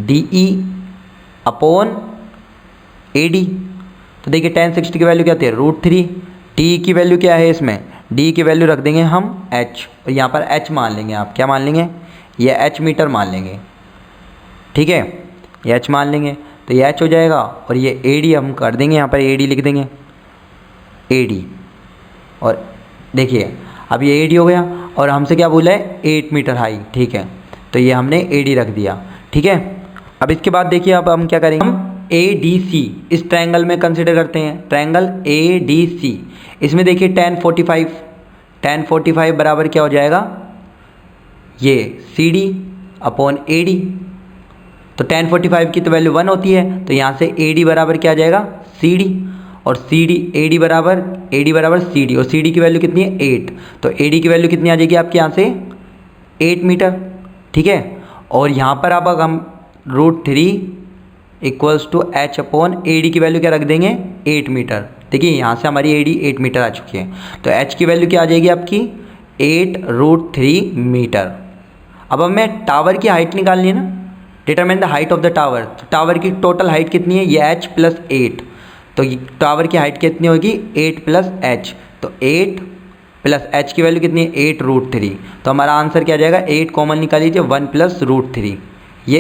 DE/AD। तो देखिए tan 60 की वैल्यू क्या होती है √3, D की वैल्यू क्या है इसमें, D की वैल्यू रख देंगे हम H, और यहाँ पर H मान लेंगे, आप क्या मान लेंगे, ये H मीटर मान लेंगे, ठीक है, ये H मान लेंगे, तो ये H हो जाएगा, और ये AD हम कर देंगे, यहाँ पर AD लिख देंगे AD, और देखिए अब ये AD हो गया, और हमसे क्या बोला है 8 मीटर हाई, ठीक है, तो ये हमने AD रख दिया, ठीक है। अब इसके बाद देखिए अब हम क्या करेंगे, हम ADC इस ट्रायंगल में कंसीडर करते हैं, ट्रायंगल ADC, इसमें देखिए tan 45 बराबर क्या हो जाएगा, ये CD/AD, तो tan 45 की तो वैल्यू 1 होती है, तो यहाँ से AD बराबर क्या आ जाएगा CD, और AD बराबर CD, और CD की वैल्यू कितनी है 8, तो AD की वैल्यू कितनी आ जाएगी आपके यहाँ से 8 मीटर, ठीक है। और यहाँ पर अब हम √3 = H/AD की वैल्यू क्या रख देंगे 8 मीटर, देखिए यहाँ से हमारी AD 8 मीटर आ चुकी है, तो H की वैल्यू क्या आ जाएगी आपकी 8√3 मीटर। अब हमें टावर की हाइट निकालनी है ना, determine the height of the tower, तो टावर की टोटल हाइट कितनी है, ये H + 8, तो टावर की हाइट कितनी होगी 8 प्लस एच, तो 8 प्लस एच की वैल्यू कितनी है 8√3। तो हमारा आंसर क्या आ जाएगा 8 कॉमन निकाल लीजिए 1 + √3, ये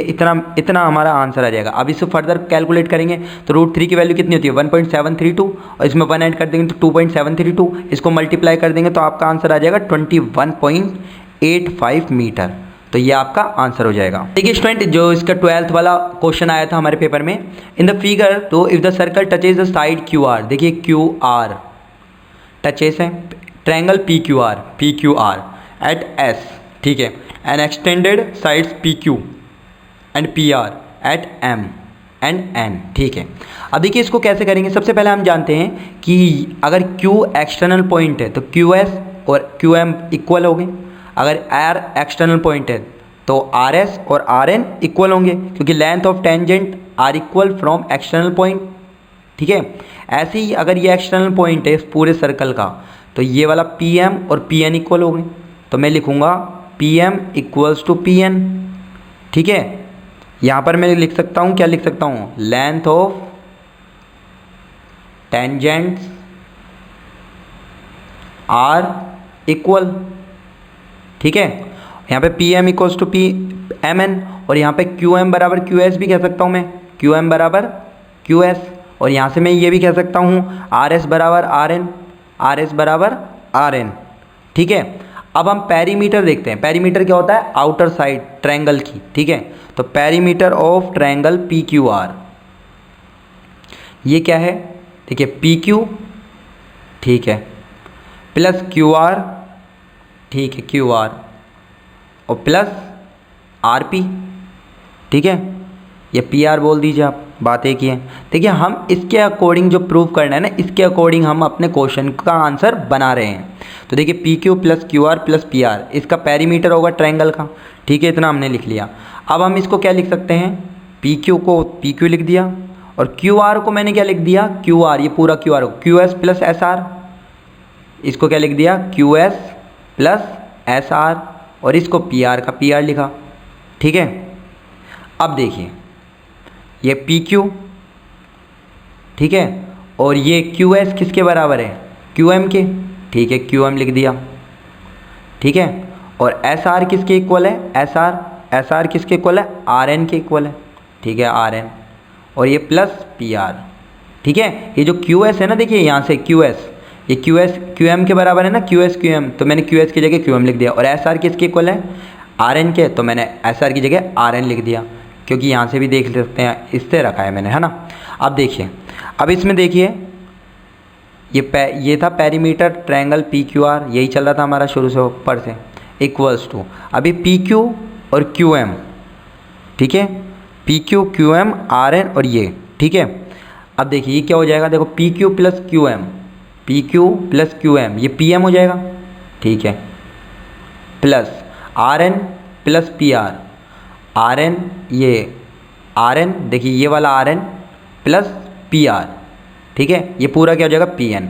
इतना हमारा आंसर आ जाएगा। अब इसको फर्दर कैलकुलेट करेंगे तो √3 की वैल्यू कितनी होती है 1.732 और इसमें 1 ऐड कर देंगे तो 2.732, इसको मल्टीप्लाई कर देंगे तो आपका आंसर आ जाएगा 21.85 मीटर। तो ये आपका आंसर हो जाएगा। देखिए स्टूडेंट, जो इसका 12th वाला क्वेश्चन आया था हमारे पेपर में, इन द फिगर तो if the circle touches the side QR, देखिए QR टचेस है ट्रायंगल PQR एट S, ठीक है, and extended sides PQ and PR एट M एंड N, ठीक है। अब देखिए इसको कैसे करेंगे, सबसे पहले हम जानते हैं कि अगर Q एक्सटर्नल पॉइंट है तो QS और QM इक्वल होंगे, अगर R एक्सटर्नल पॉइंट है तो RS और RN इक्वल होंगे, क्योंकि length of tangent are equal from external point, ठीक है। ऐसे ही अगर ये एक्सटर्नल पॉइंट है इस पूरे सर्कल का तो ये वाला PM और PN इक्वल होंगे, तो मैं लिखूँगा PM इक्वल्स टू PN, ठीक है। यहाँ पर मैं लिख सकता हूँ, क्या लिख सकता हूँ, length of tangents are equal, ठीक है। यहाँ पे PM इक्वल्स टू MN और यहाँ पे QM बराबर QS भी कह सकता हूँ मैं, QM बराबर QS, और यहाँ से मैं ये भी कह सकता हूँ RS बराबर RN, ठीक है। अब हम पेरीमीटर देखते हैं, पेरीमीटर क्या होता है आउटर साइड ट्रायंगल की, ठीक है। तो पेरीमीटर ऑफ ट्रायंगल PQR, ये क्या है, देखिए PQ, ठीक है, प्लस QR, ठीक है QR, और प्लस RP, ठीक है, ये PR बोल दीजिए आप, बात एक ही है। देखिए हम इसके अकॉर्डिंग जो प्रूव करना है ना, इसके अकॉर्डिंग हम अपने क्वेश्चन का आंसर बना रहे हैं। तो देखिए PQ plus QR plus PR इसका पेरीमीटर होगा ट्रायंगल का, ठीक है, इतना हमने लिख लिया। अब हम इसको क्या लिख सकते हैं, PQ को PQ लिख दिया और QR को मैंने क्या लिख दिया QR, ये पूरा QR हो QS प्लस SR, इसको क्या लिख दिया QS प्लस SR और इसको PR का PR लिखा, ठीक है। अब देखिए ये PQ, ठीक है, और ये QS किसके बराबर है QM के, ठीक है, QM लिख दिया, ठीक है। और SR किसके इक्वल है SR किसके इक्वल है RN के इक्वल है, ठीक है RN, और ये प्लस PR, ठीक है। ये जो QS है ना, देखिए यहाँ से QS, ये QS QM के बराबर है ना, QS QM, तो मैंने QS की जगह QM लिख दिया, और SR किसके इक्वल है RN के, तो मैंने SR की जगह RN लिख दिया, क्योंकि यहाँ से भी देख सकते हैं इससे रखा है मैंने, है ना। अब देखिए, अब इसमें देखिए ये था पेरीमीटर ट्रायंगल PQR, यही चल रहा था हमारा शुरू से ऊपर से, इक्वल्स टू अभी PQ और QM, ठीक है, PQ QM RN और ये, ठीक है। अब देखिए ये क्या हो जाएगा, देखो PQ प्लस QM ये PM हो जाएगा, ठीक है, plus RN plus PR, RN ये RN, देखिए ये वाला RN प्लस PR, ठीक है, ये पूरा क्या हो जाएगा PN,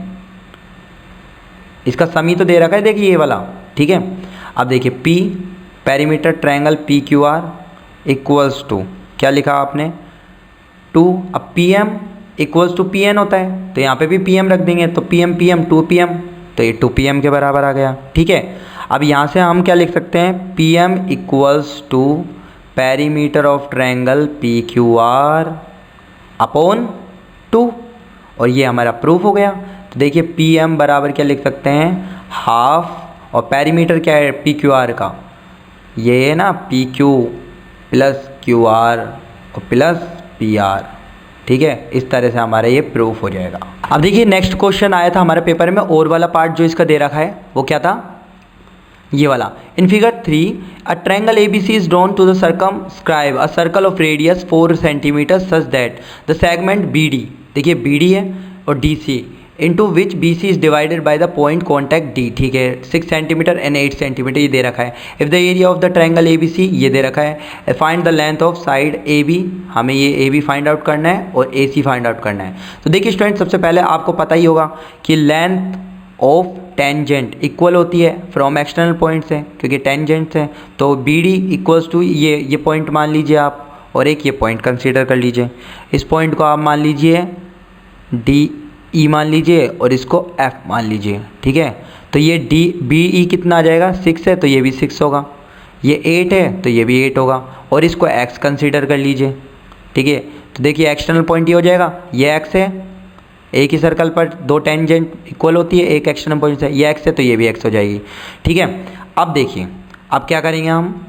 इसका सम ही तो दे रखा है, देखिए ये वाला, ठीक है। अब देखिए P perimeter triangle PQR equals to क्या लिखा आपने 2, अब PM इक्वल्स टू PN होता है, तो यहाँ पे भी PM रख देंगे, तो PM 2PM, तो ये 2PM के बराबर आ गया, ठीक है। अब यहाँ से हम क्या लिख सकते हैं PM equals to perimeter of triangle PQR upon 2, और ये हमारा प्रूफ हो गया। तो देखिए PM बराबर क्या लिख सकते हैं हाफ, और पेरीमीटर क्या है PQR का, ये है ना PQ प्लस QR और प्लस PR, ठीक है। इस तरह से हमारा ये प्रूफ हो जाएगा। अब देखिए नेक्स्ट क्वेश्चन आया था हमारे पेपर में, और वाला पार्ट जो इसका दे रखा है वो क्या था, ये वाला। In figure 3 a triangle ABC is drawn to the circumscribe a circle of radius 4 centimetre such that the segment BD, देखिए BD है और DC into which BC is divided by the point contact D, ठीक है, 6 centimetre and 8 centimetre ये दे रखा है। If the area of the triangle ABC ये दे रखा है। Find the length of side AB, हमें ये AB फाइंड आउट करना है और AC फाइंड आउट करना है। तो देखिए स्टूडेंट, सबसे पहले आपको पता ही होगा कि लेंथ ऑफ टेंजेंट इक्वल होती है फ्रॉम एक्सटर्नल पॉइंट से, क्योंकि टेंजेंट है, तो BD इक्वल्स टू ये पॉइंट मान लीजिए आप, और एक ये पॉइंट कंसीडर कर लीजिए। इस पॉइंट को आप मान लीजिए डी ई मान लीजिए और इसको एफ मान लीजिए, ठीक है। तो ये डी बी ई कितना आ जाएगा, 6 है तो ये भी 6 होगा, ये 8 है तो ये भी 8 होगा, और इसको एक्स कंसीडर कर लीजिए, ठीक है। तो देखिए एक्सटर्नल पॉइंट ये हो जाएगा, ये एक्स है, एक ही सर्कल पर दो टेंजेंट इक्वल होती है, एक एक्सटर्नल पॉइंट है, ये एक्स है तो ये भी एक्स हो जाएगी, ठीक है। अब देखिए अब क्या करेंगे हम,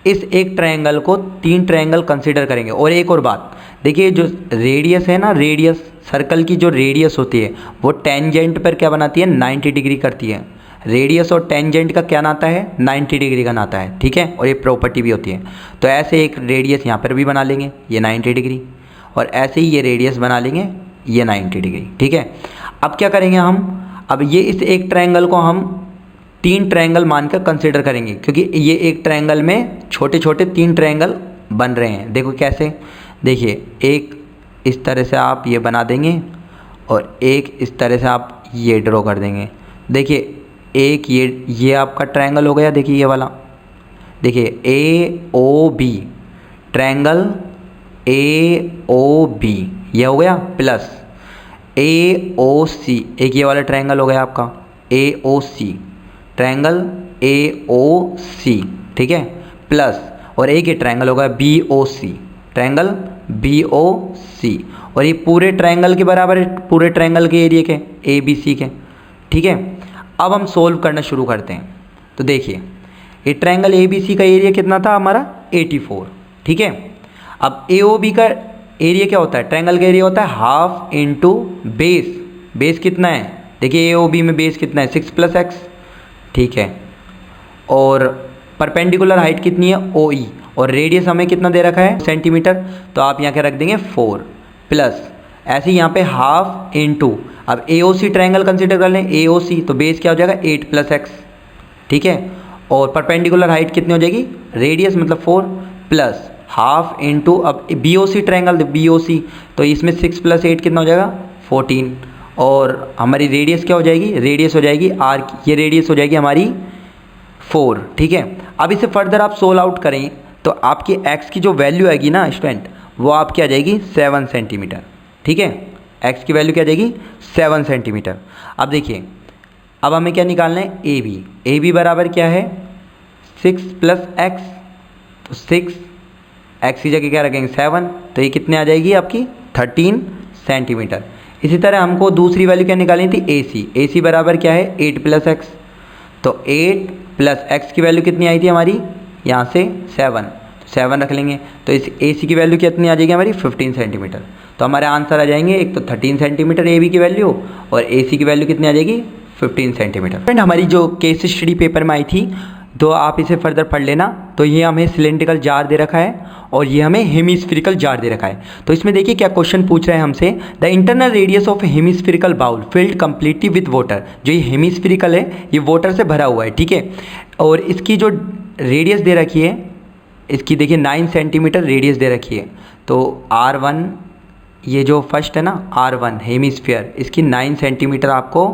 इस एक ट्रायंगल को 3 ट्रायंगल कंसीडर करेंगे। और एक और बात देखिए, जो रेडियस है ना, रेडियस सर्कल की जो रेडियस होती है वो टेंजेंट पर क्या बनाती है, 90 डिग्री करती है। रेडियस और टेंजेंट का क्या नाता है, 90 डिग्री का नाता है, ठीक है। और ये प्रॉपर्टी भी होती है। तो ऐसे एक रेडियस यहाँ पर भी बना लेंगे, ये 90 डिग्री, और ऐसे ही ये रेडियस बना लेंगे, ये 90 डिग्री, ठीक है। अब क्या करेंगे हम, अब ये इस एक ट्रायंगल को हम 3 ट्रायंगल मानकर कंसिडर करेंगे, क्योंकि ये एक ट्रायंगल में छोटे छोटे 3 ट्रायंगल बन रहे हैं। देखो कैसे, देखिए एक इस तरह से आप ये बना देंगे और एक इस तरह से आप ये ड्रॉ कर देंगे। देखिए एक ये आपका ट्रायंगल हो गया, देखिए ये वाला, देखिए A O B, triangle A O B ये हो गया, प्लस ए ओ सी, एक ये वाला ट्रायंगल हो गया आपका ए ओ सी, ट्रायंगल ए ओ सी, ठीक है, प्लस और एक ये ट्रायंगल होगा B O C, triangle B O सी, और ये पूरे ट्रायंगल के बराबर है, पूरे ट्रायंगल के एरिया के ए बी सी के, ठीक है। अब हम सोल्व करना शुरू करते हैं। तो देखिए ये ट्रायंगल ए बी सी का एरिया कितना था हमारा, 84, ठीक है। अब ए ओ बी का एरिया क्या होता है, ट्रायंगल का एरिया होता है हाफ इंटू बेस, बेस कितना है, देखिए ए ओ बी में बेस कितना है, 6 + x, ठीक है। और परपेंडिकुलर हाइट कितनी है, ओ ई, और रेडियस हमें कितना दे रखा है, सेंटीमीटर, तो आप यहाँ के रख देंगे 4, प्लस ऐसे ही यहाँ पे हाफ इंटू, अब ए ओ सी ट्रायंगल कंसिडर कर लें, ए ओ सी, तो बेस क्या हो जाएगा 8 + x, ठीक है। और परपेंडिकुलर हाइट कितनी हो जाएगी, रेडियस मतलब 4, प्लस हाफ इंटू, अब B O C triangle B O C, तो इसमें 6 + 8 कितना हो जाएगा 14, और हमारी रेडियस क्या हो जाएगी, रेडियस हो जाएगी आर, ये रेडियस हो जाएगी हमारी 4, ठीक है। अब इसे फर्दर आप सोल्व आउट करें तो आपकी x की जो वैल्यू आएगी ना स्टूडेंट, वो आपकी आ जाएगी 7 सेंटीमीटर, ठीक है। x की वैल्यू क्या आ जाएगी 7 सेंटीमीटर। अब देखिए अब हमें क्या निकालना है, ए बी बराबर क्या है 6 + x, तो 6 x की जगह क्या रखेंगे 7, तो ये कितने आ जाएगी आपकी 13 सेंटीमीटर। इसी तरह हमको दूसरी वैल्यू क्या निकालनी थी, ए सी बराबर क्या है 8 + x, तो 8 + x की वैल्यू कितनी आई थी हमारी, यहाँ से 7 रख लेंगे, तो इस ए सी की वैल्यू कितनी आ जाएगी हमारी 15 सेंटीमीटर। तो हमारे आंसर आ जाएंगे, एक तो 13 सेंटीमीटर ए बी की वैल्यू, और ए सी की वैल्यू कितनी आ जाएगी 15 सेंटीमीटर। फ्रेंड हमारी जो केस स्टडी पेपर में आई थी, तो आप इसे फर्दर पढ़ लेना। तो ये हमें सिलेंड्रिकल जार दे रखा है और ये हमें हेमिस्फेरिकल जार दे रखा है। तो इसमें देखिए क्या क्वेश्चन पूछ रहे हैं हमसे, the internal radius of hemispherical bowl filled completely with water. जो ये हेमिस्फेरिकल है ये वाटर से भरा हुआ है, ठीक है। और इसकी जो रेडियस दे रखी है, इसकी देखिए 9 सेंटीमीटर रेडियस दे रखी है। तो R1 ये जो फर्स्ट है ना R1 हेमिस्फीयर, इसकी 9 सेंटीमीटर आपको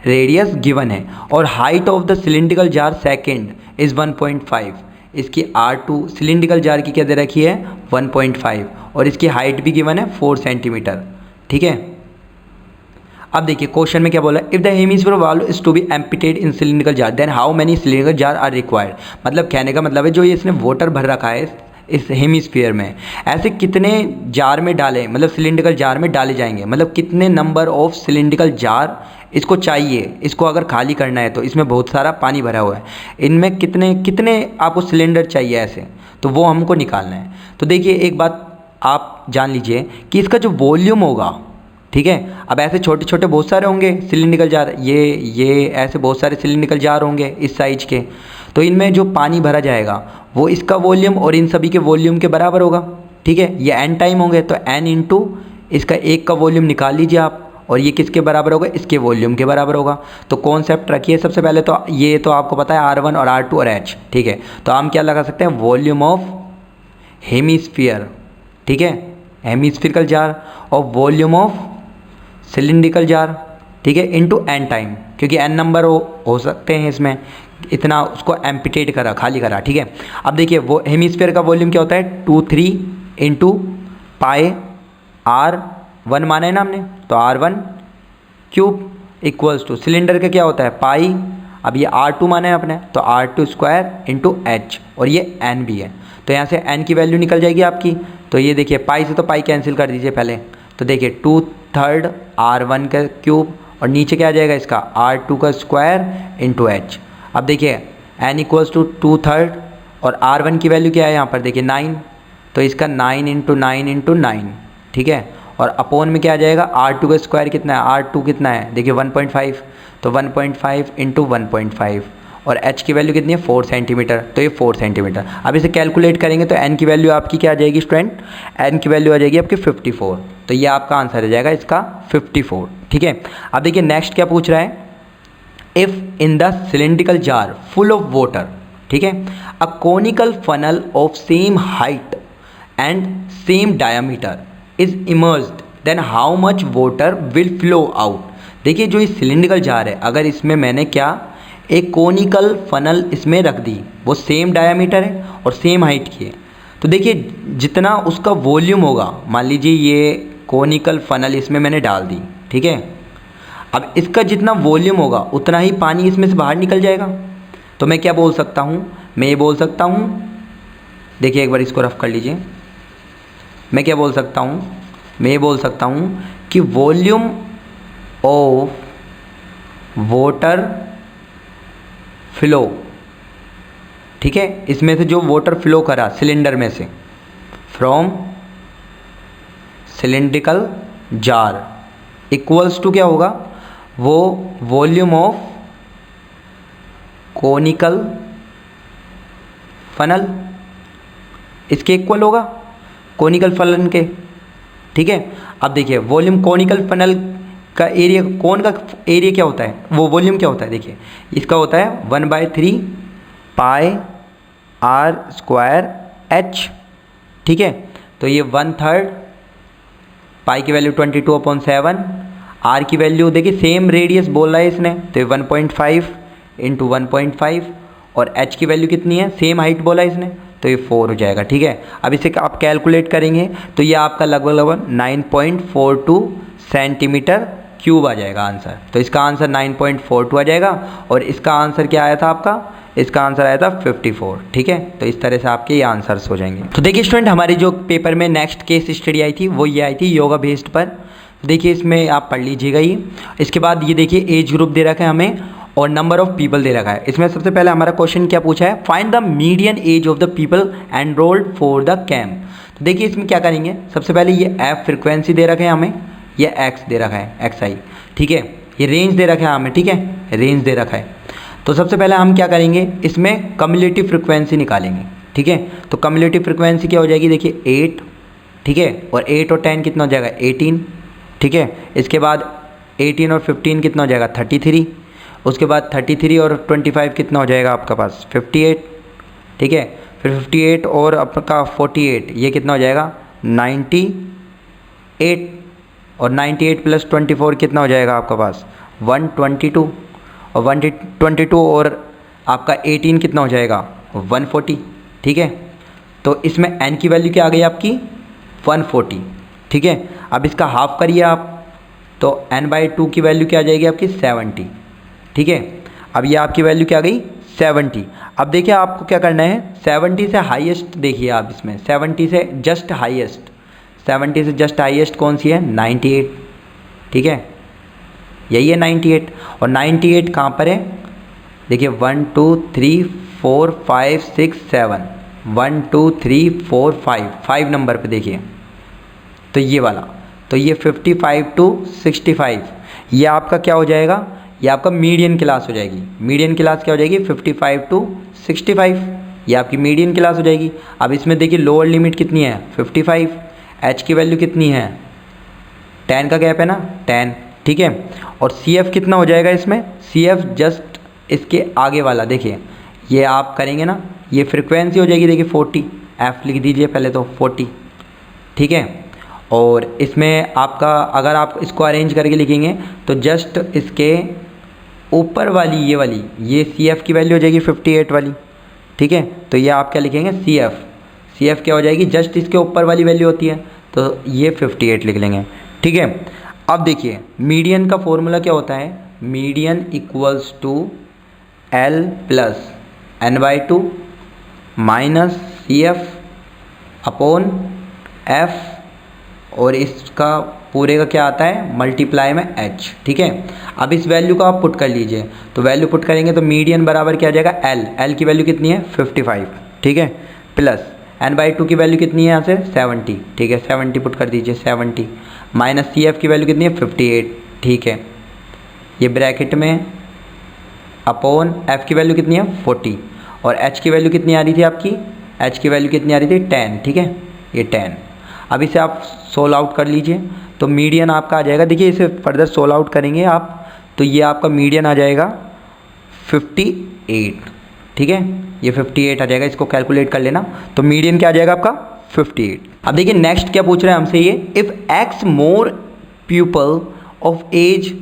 रेडियस गिवन है, और height of the cylindrical jar second is 1.5। इसकी R2 सिलिंड्रिकल जार की क्या दे रखी है 1.5, और इसकी हाइट भी गिवन है 4 सेंटीमीटर, ठीक है। अब देखिए क्वेश्चन में क्या बोला, if the hemisphere bowl is to be emptied in cylindrical jar then how many cylindrical jar are required. मतलब कहने का मतलब है जो ये इसने वाटर भर रखा है इस हेमिस्फीयर में, ऐसे कितने जार में डाले, मतलब सिलिंड्रिकल जार में डाले जाएंगे, मतलब कितने नंबर ऑफ सिलिंड्रिकल जार इसको चाहिए। इसको अगर खाली करना है तो इसमें बहुत सारा पानी भरा हुआ है, इनमें कितने कितने आपको सिलेंडर चाहिए ऐसे, तो वो हमको निकालना है। तो देखिए एक बात आप जान लीजिए कि इसका जो वॉल्यूम होगा, ठीक है। अब ऐसे छोटे छोटे बहुत सारे होंगे सिलिंड्रिकल जार, ये ऐसे बहुत सारे सिलिंड्रिकल जार होंगे इस साइज के, तो इनमें जो पानी भरा जाएगा वो इसका वॉल्यूम और इन सभी के वॉल्यूम के बराबर होगा, ठीक है। ये n टाइम होंगे, तो n इंटू इसका एक का वॉल्यूम निकाल लीजिए आप, और ये किसके बराबर होगा, इसके वॉल्यूम के बराबर होगा। तो कॉन्सेप्ट रखिए सबसे पहले, तो ये तो आपको पता है R1 और R2 और H, ठीक है। तो हम क्या लगा सकते हैं, वॉल्यूम ऑफ हेमिस्फीयर, ठीक है, हेमिस्फेरिकल जार, और वॉल्यूम ऑफ सिलिंड्रिकल जार, ठीक है, इंटू n टाइम, क्योंकि n नंबर हो सकते हैं इसमें, इतना उसको एम्पिटेट करा, खाली करा, ठीक है। अब देखिए वो हेमिस्फीयर का वॉल्यूम क्या होता है 23 इंटू पाई R 1 माना है ना हमने, तो R1 cube equals two cylinder का क्या होता है पाई, अब ये R2 माना है अपने, तो R2 स्क्वायर इंटू एच, और ये n भी है, तो यहाँ से n की वैल्यू निकल जाएगी आपकी। तो ये देखिए पाई से तो पाई कैंसिल कर दीजिए पहले, तो देखिए 2/3 R1 का क्यूब, और नीचे क्या आ जाएगा इसका R2 का स्क्वायर इंटू एच। अब देखिए n इक्वल्स टू 2/3 और R1 की वैल्यू क्या है यहाँ पर देखिए 9, तो इसका 9 इंटू 9 इंटू 9, ठीक है, और अपोन में क्या आ जाएगा R2 का स्क्वायर कितना है, R2 कितना है देखिए 1.5, तो 1.5 इंटू 1.5, और h की वैल्यू कितनी है 4 सेंटीमीटर, तो ये 4 सेंटीमीटर। अब इसे कैलकुलेट करेंगे तो n की वैल्यू आपकी क्या आ जाएगी स्टूडेंट, n की वैल्यू आ जाएगी आपकी 54, तो ये आपका आंसर आ जाएगा इसका 54, ठीक है। अब देखिए नेक्स्ट क्या पूछ रहा है, if in the cylindrical jar full of water, ठीक है, a conical funnel of same height and same diameter is immersed, then how much water will flow out. देखिए जो ये सिलेंड्रिकल जार है, अगर इसमें मैंने क्या एक कोनिकल फनल इसमें रख दी, वो सेम डायमीटर है और सेम हाइट की है, तो देखिए जितना उसका वॉल्यूम होगा, मान लीजिए ये कोनिकल फनल इसमें मैंने डाल दी, ठीक है, अब इसका जितना वॉल्यूम होगा उतना ही पानी इसमें से बाहर निकल जाएगा। तो मैं क्या बोल सकता हूँ, मैं ये बोल सकता हूँ, देखिए एक बार इसको रफ कर लीजिए, मैं क्या बोल सकता हूँ, मैं ये बोल सकता हूँ कि वॉल्यूम ऑफ वाटर फ्लो, ठीक है, इसमें से जो वाटर फ्लो करा सिलेंडर में से from cylindrical jar equals to क्या होगा, वो वॉल्यूम ऑफ कोनिकल फनल, इसके इक्वल होगा कोनिकल फनल के, ठीक है। अब देखिए वॉल्यूम कोनिकल फनल का एरिया, कोन का एरिया क्या होता है, वो वॉल्यूम क्या होता है, देखिए इसका होता है 1/3 पाई r स्क्वायर h, ठीक है, तो ये 1/3 पाई की वैल्यू 22/7, r की वैल्यू देखिए सेम रेडियस बोल रहा है इसने, तो ये 1.5 इंटू 1.5, और h की वैल्यू कितनी है, सेम हाइट बोला है इसने, तो ये 4 हो जाएगा, ठीक है। अब इसे आप कैलकुलेट करेंगे तो ये आपका लगभग 9.42 सेंटीमीटर क्यूब आ जाएगा आंसर, तो इसका आंसर 9.42 आ जाएगा, और इसका आंसर क्या आया था आपका, इसका आंसर आया था 54, ठीक है। तो इस तरह से आपके ये आंसर्स हो जाएंगे। तो देखिए स्टूडेंट हमारी जो पेपर में नेक्स्ट केस स्टडी आई थी वो ये आई थी योगा बेस्ड पर, देखिए इसमें आप पढ़ लीजिएगा ये। इसके बाद ये देखिए एज ग्रुप दे रखा है हमें और नंबर ऑफ पीपल दे रखा है। इसमें सबसे पहले हमारा क्वेश्चन क्या पूछा है, find the median age of the people enrolled for the camp. तो देखिए इसमें क्या करेंगे, सबसे पहले ये एफ फ्रिक्वेंसी दे रखे हैं हमें, ये एक्स दे रखा है XI, ठीक है, ये रेंज दे रखा है हमें, ठीक है, रेंज दे रखा है। तो सबसे पहले हम क्या करेंगे, इसमें कम्युलेटिव फ्रिक्वेंसी निकालेंगे, ठीक है। तो कम्युलेटिव फ्रिक्वेंसी क्या हो जाएगी, देखिए 8, ठीक है, और 8 और 10 कितना हो जाएगा 18, ठीक है। इसके बाद 18 और 15 कितना हो जाएगा 33, उसके बाद 33 और 25 कितना हो जाएगा आपका पास 58, ठीक है, फिर 58 और आपका 48 ये कितना हो जाएगा 98, और 98 प्लस 24 कितना हो जाएगा आपका पास 122, और 122 और आपका 18 कितना हो जाएगा 140, ठीक है। तो इसमें n की वैल्यू क्या आ गई आपकी 140, ठीक है। अब इसका हाफ करिए आप, तो n/2 की वैल्यू क्या आ जाएगी आपकी 70, ठीक है। अब ये आपकी वैल्यू क्या आ गई 70। अब देखिए आपको क्या करना है, 70 से हाईएस्ट देखिए आप इसमें, 70 से जस्ट हाईएस्ट, 70 से जस्ट हाईएस्ट कौन सी है 98, ठीक है, यही है 98। और 98 कहाँ पर है, देखिए 1 2 3 4 5 6 7, 1 2 3 4 5 नंबर पे देखिए, तो ये वाला, तो ये 55 to 65 ये आपका क्या हो जाएगा, ये आपका मीडियन क्लास हो जाएगी। मीडियन क्लास क्या हो जाएगी 55 to 65, ये आपकी मीडियन क्लास हो जाएगी। अब इसमें देखिए लोअर लिमिट कितनी है 55, एच की वैल्यू कितनी है 10 का गैप है ना 10, ठीक है। और सी एफ कितना हो जाएगा इसमें, सी एफ जस्ट इसके आगे वाला देखिए, ये आप करेंगे ना, ये फ्रिक्वेंसी हो जाएगी देखिए 40, एफ लिख दीजिए पहले तो 40, ठीक है। और इसमें आपका अगर आप इसको अरेंज करके लिखेंगे तो जस्ट इसके ऊपर वाली ये वाली ये सी एफ की वैल्यू हो जाएगी 58 वाली, ठीक है। तो ये आप क्या लिखेंगे सी एफ क्या हो जाएगी, जस्ट इसके ऊपर वाली वैल्यू होती है, तो ये 58 लिख लेंगे, ठीक है। अब देखिए मीडियन का फॉर्मूला क्या होता है, median equals to L plus n/2 minus CF upon F और इसका पूरे का क्या आता है मल्टीप्लाई में H। ठीक है, अब इस वैल्यू को आप पुट कर लीजिए, तो वैल्यू पुट करेंगे तो मीडियन बराबर क्या आ जाएगा L की वैल्यू कितनी है 55, ठीक है, प्लस n/2 की वैल्यू कितनी है यहाँ से 70, ठीक है, 70 पुट कर दीजिए 70 माइनस CF की वैल्यू कितनी है 58, ठीक है, ये ब्रैकेट में अपॉन F की वैल्यू कितनी है 40 और H की वैल्यू कितनी आ रही थी आपकी, H की वैल्यू कितनी आ रही थी 10, ठीक है, ये 10। अब इसे आप सोल्व आउट कर लीजिए तो मीडियन आपका आ जाएगा, देखिए इसे फर्दर सोल्व आउट करेंगे आप तो ये आपका मीडियन आ जाएगा 58, ठीक है, ये 58 आ जाएगा, इसको कैलकुलेट कर लेना, तो मीडियन क्या आ जाएगा आपका 58। अब देखिए नेक्स्ट क्या पूछ रहा है हमसे ये, if X more people of age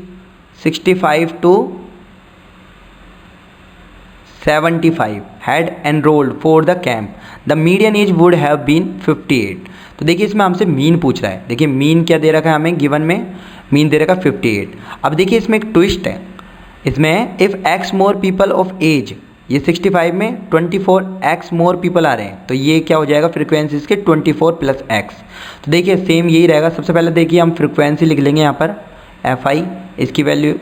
65 to 75 had enrolled for the camp, the median age would have been 58। तो देखिए इसमें हमसे मीन पूछ रहा है, देखिए मीन क्या दे रखा है हमें गिवन में, मीन दे रखा है 58। अब देखिए इसमें एक ट्विस्ट है, इसमें if X more people of age, ये 65 में 24 मोर पीपल आ रहे हैं, तो ये क्या हो जाएगा फ्रीक्वेंसी इसके 24 प्लस X। तो देखिए सेम यही रहेगा, सबसे पहले देखिए हम फ्रीक्वेंसी लिख लेंगे यहाँ पर FI, इसकी वैल्यू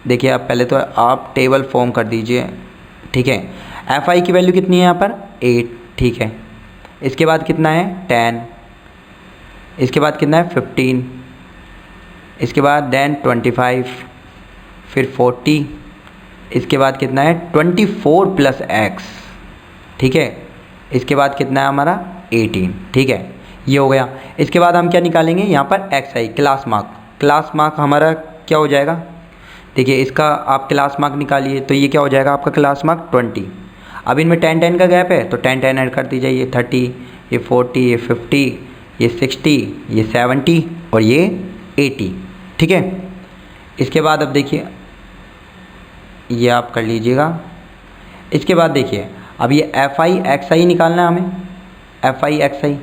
देखिए आप पहले तो आप टेबल फॉर्म कर दीजिए, ठीक है, FI की वैल्यू कितनी है यहाँ पर 8, ठीक है, इसके बाद कितना है 10, इसके बाद कितना है 15, इसके बाद देन 25, फिर 40, इसके बाद कितना है 24 प्लस X, ठीक है, इसके बाद कितना है हमारा 18, ठीक है, ये हो गया। इसके बाद हम क्या निकालेंगे यहाँ पर XI class mark, class mark हमारा क्या हो जाएगा, देखिए इसका आप क्लास मार्क निकालिए तो ये क्या हो जाएगा आपका क्लास मार्क 20। अब इनमें 10 का गैप है तो 10 ऐड कर दीजिए, ये 30, ये 40, ये 50, ये 60, ये 70 और ये 80, ठीक है। इसके बाद अब देखिए ये आप कर लीजिएगा, इसके बाद देखिए अब ये FI XI निकालना है हमें, FI XI,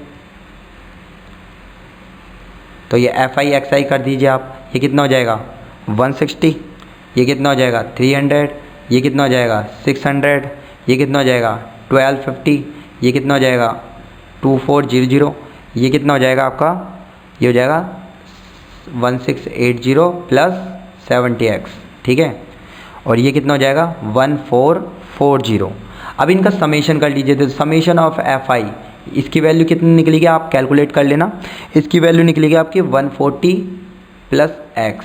तो ये FI XI कर दीजिए आप, ये कितना हो जाएगा 160, ये कितना हो जाएगा 300, ये कितना हो जाएगा 600, ये कितना हो जाएगा 1250, ये कितना हो जाएगा 2400, ये कितना हो जाएगा आपका, ये हो जाएगा 1680 प्लस 70X, ठीक है, और ये कितना हो जाएगा 1440। अब इनका समेशन कर लीजिए, तो समेशन ऑफ FI, इसकी वैल्यू कितनी निकलेगी आप कैलकुलेट कर लेना, इसकी वैल्यू निकलेगी आपकी 140 प्लस X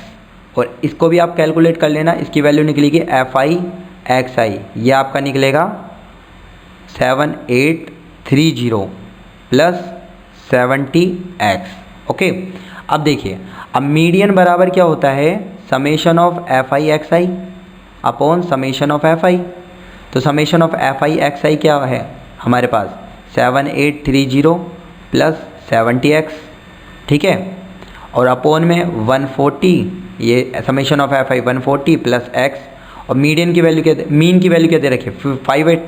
और इसको भी आप कैलकुलेट कर लेना, इसकी वैल्यू निकलेगी FI XI, ये आपका निकलेगा 7830 प्लस 70X, ओके। अब देखिए अब मीडियन बराबर क्या होता है summation of FI XI upon summation of FI, तो समेशन ऑफ FI XI क्या है हमारे पास 7830 प्लस 70X, ठीक है, और अपॉन में 140, ये summation of FI 140 plus X और मीडियन की वैल्यू क्या, मीन की वैल्यू क्या दे रखी है 58,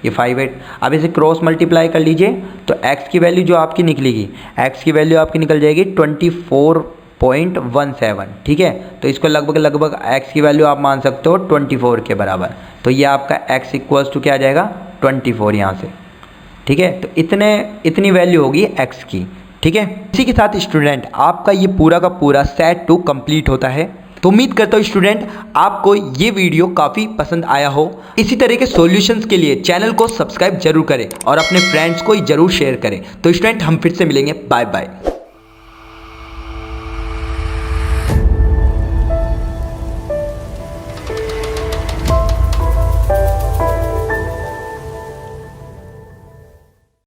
ये 58। अब इसे क्रॉस मल्टीप्लाई कर लीजिए तो X की वैल्यू जो आपकी निकलेगी, X की वैल्यू आपकी निकल जाएगी 24.17, ठीक है, तो इसको लगभग X की वैल्यू आप मान सकते हो 24 के बराबर, तो ये आपका X इक्वल्स टू क्या आ जाएगा 24 यहाँ से, ठीक है, तो इतनी वैल्यू होगी X की, ठीक है। इसी के साथ स्टूडेंट आपका ये पूरा का पूरा सेट 2 कंप्लीट होता है। तो उम्मीद करता हूँ स्टूडेंट आपको ये वीडियो काफ़ी पसंद आया हो। इसी तरह के सॉल्यूशंस के लिए चैनल को सब्सक्राइब जरूर करें और अपने फ्रेंड्स को जरूर शेयर करें। तो स्टूडेंट हम फिर से मिलेंगे, बाय बाय।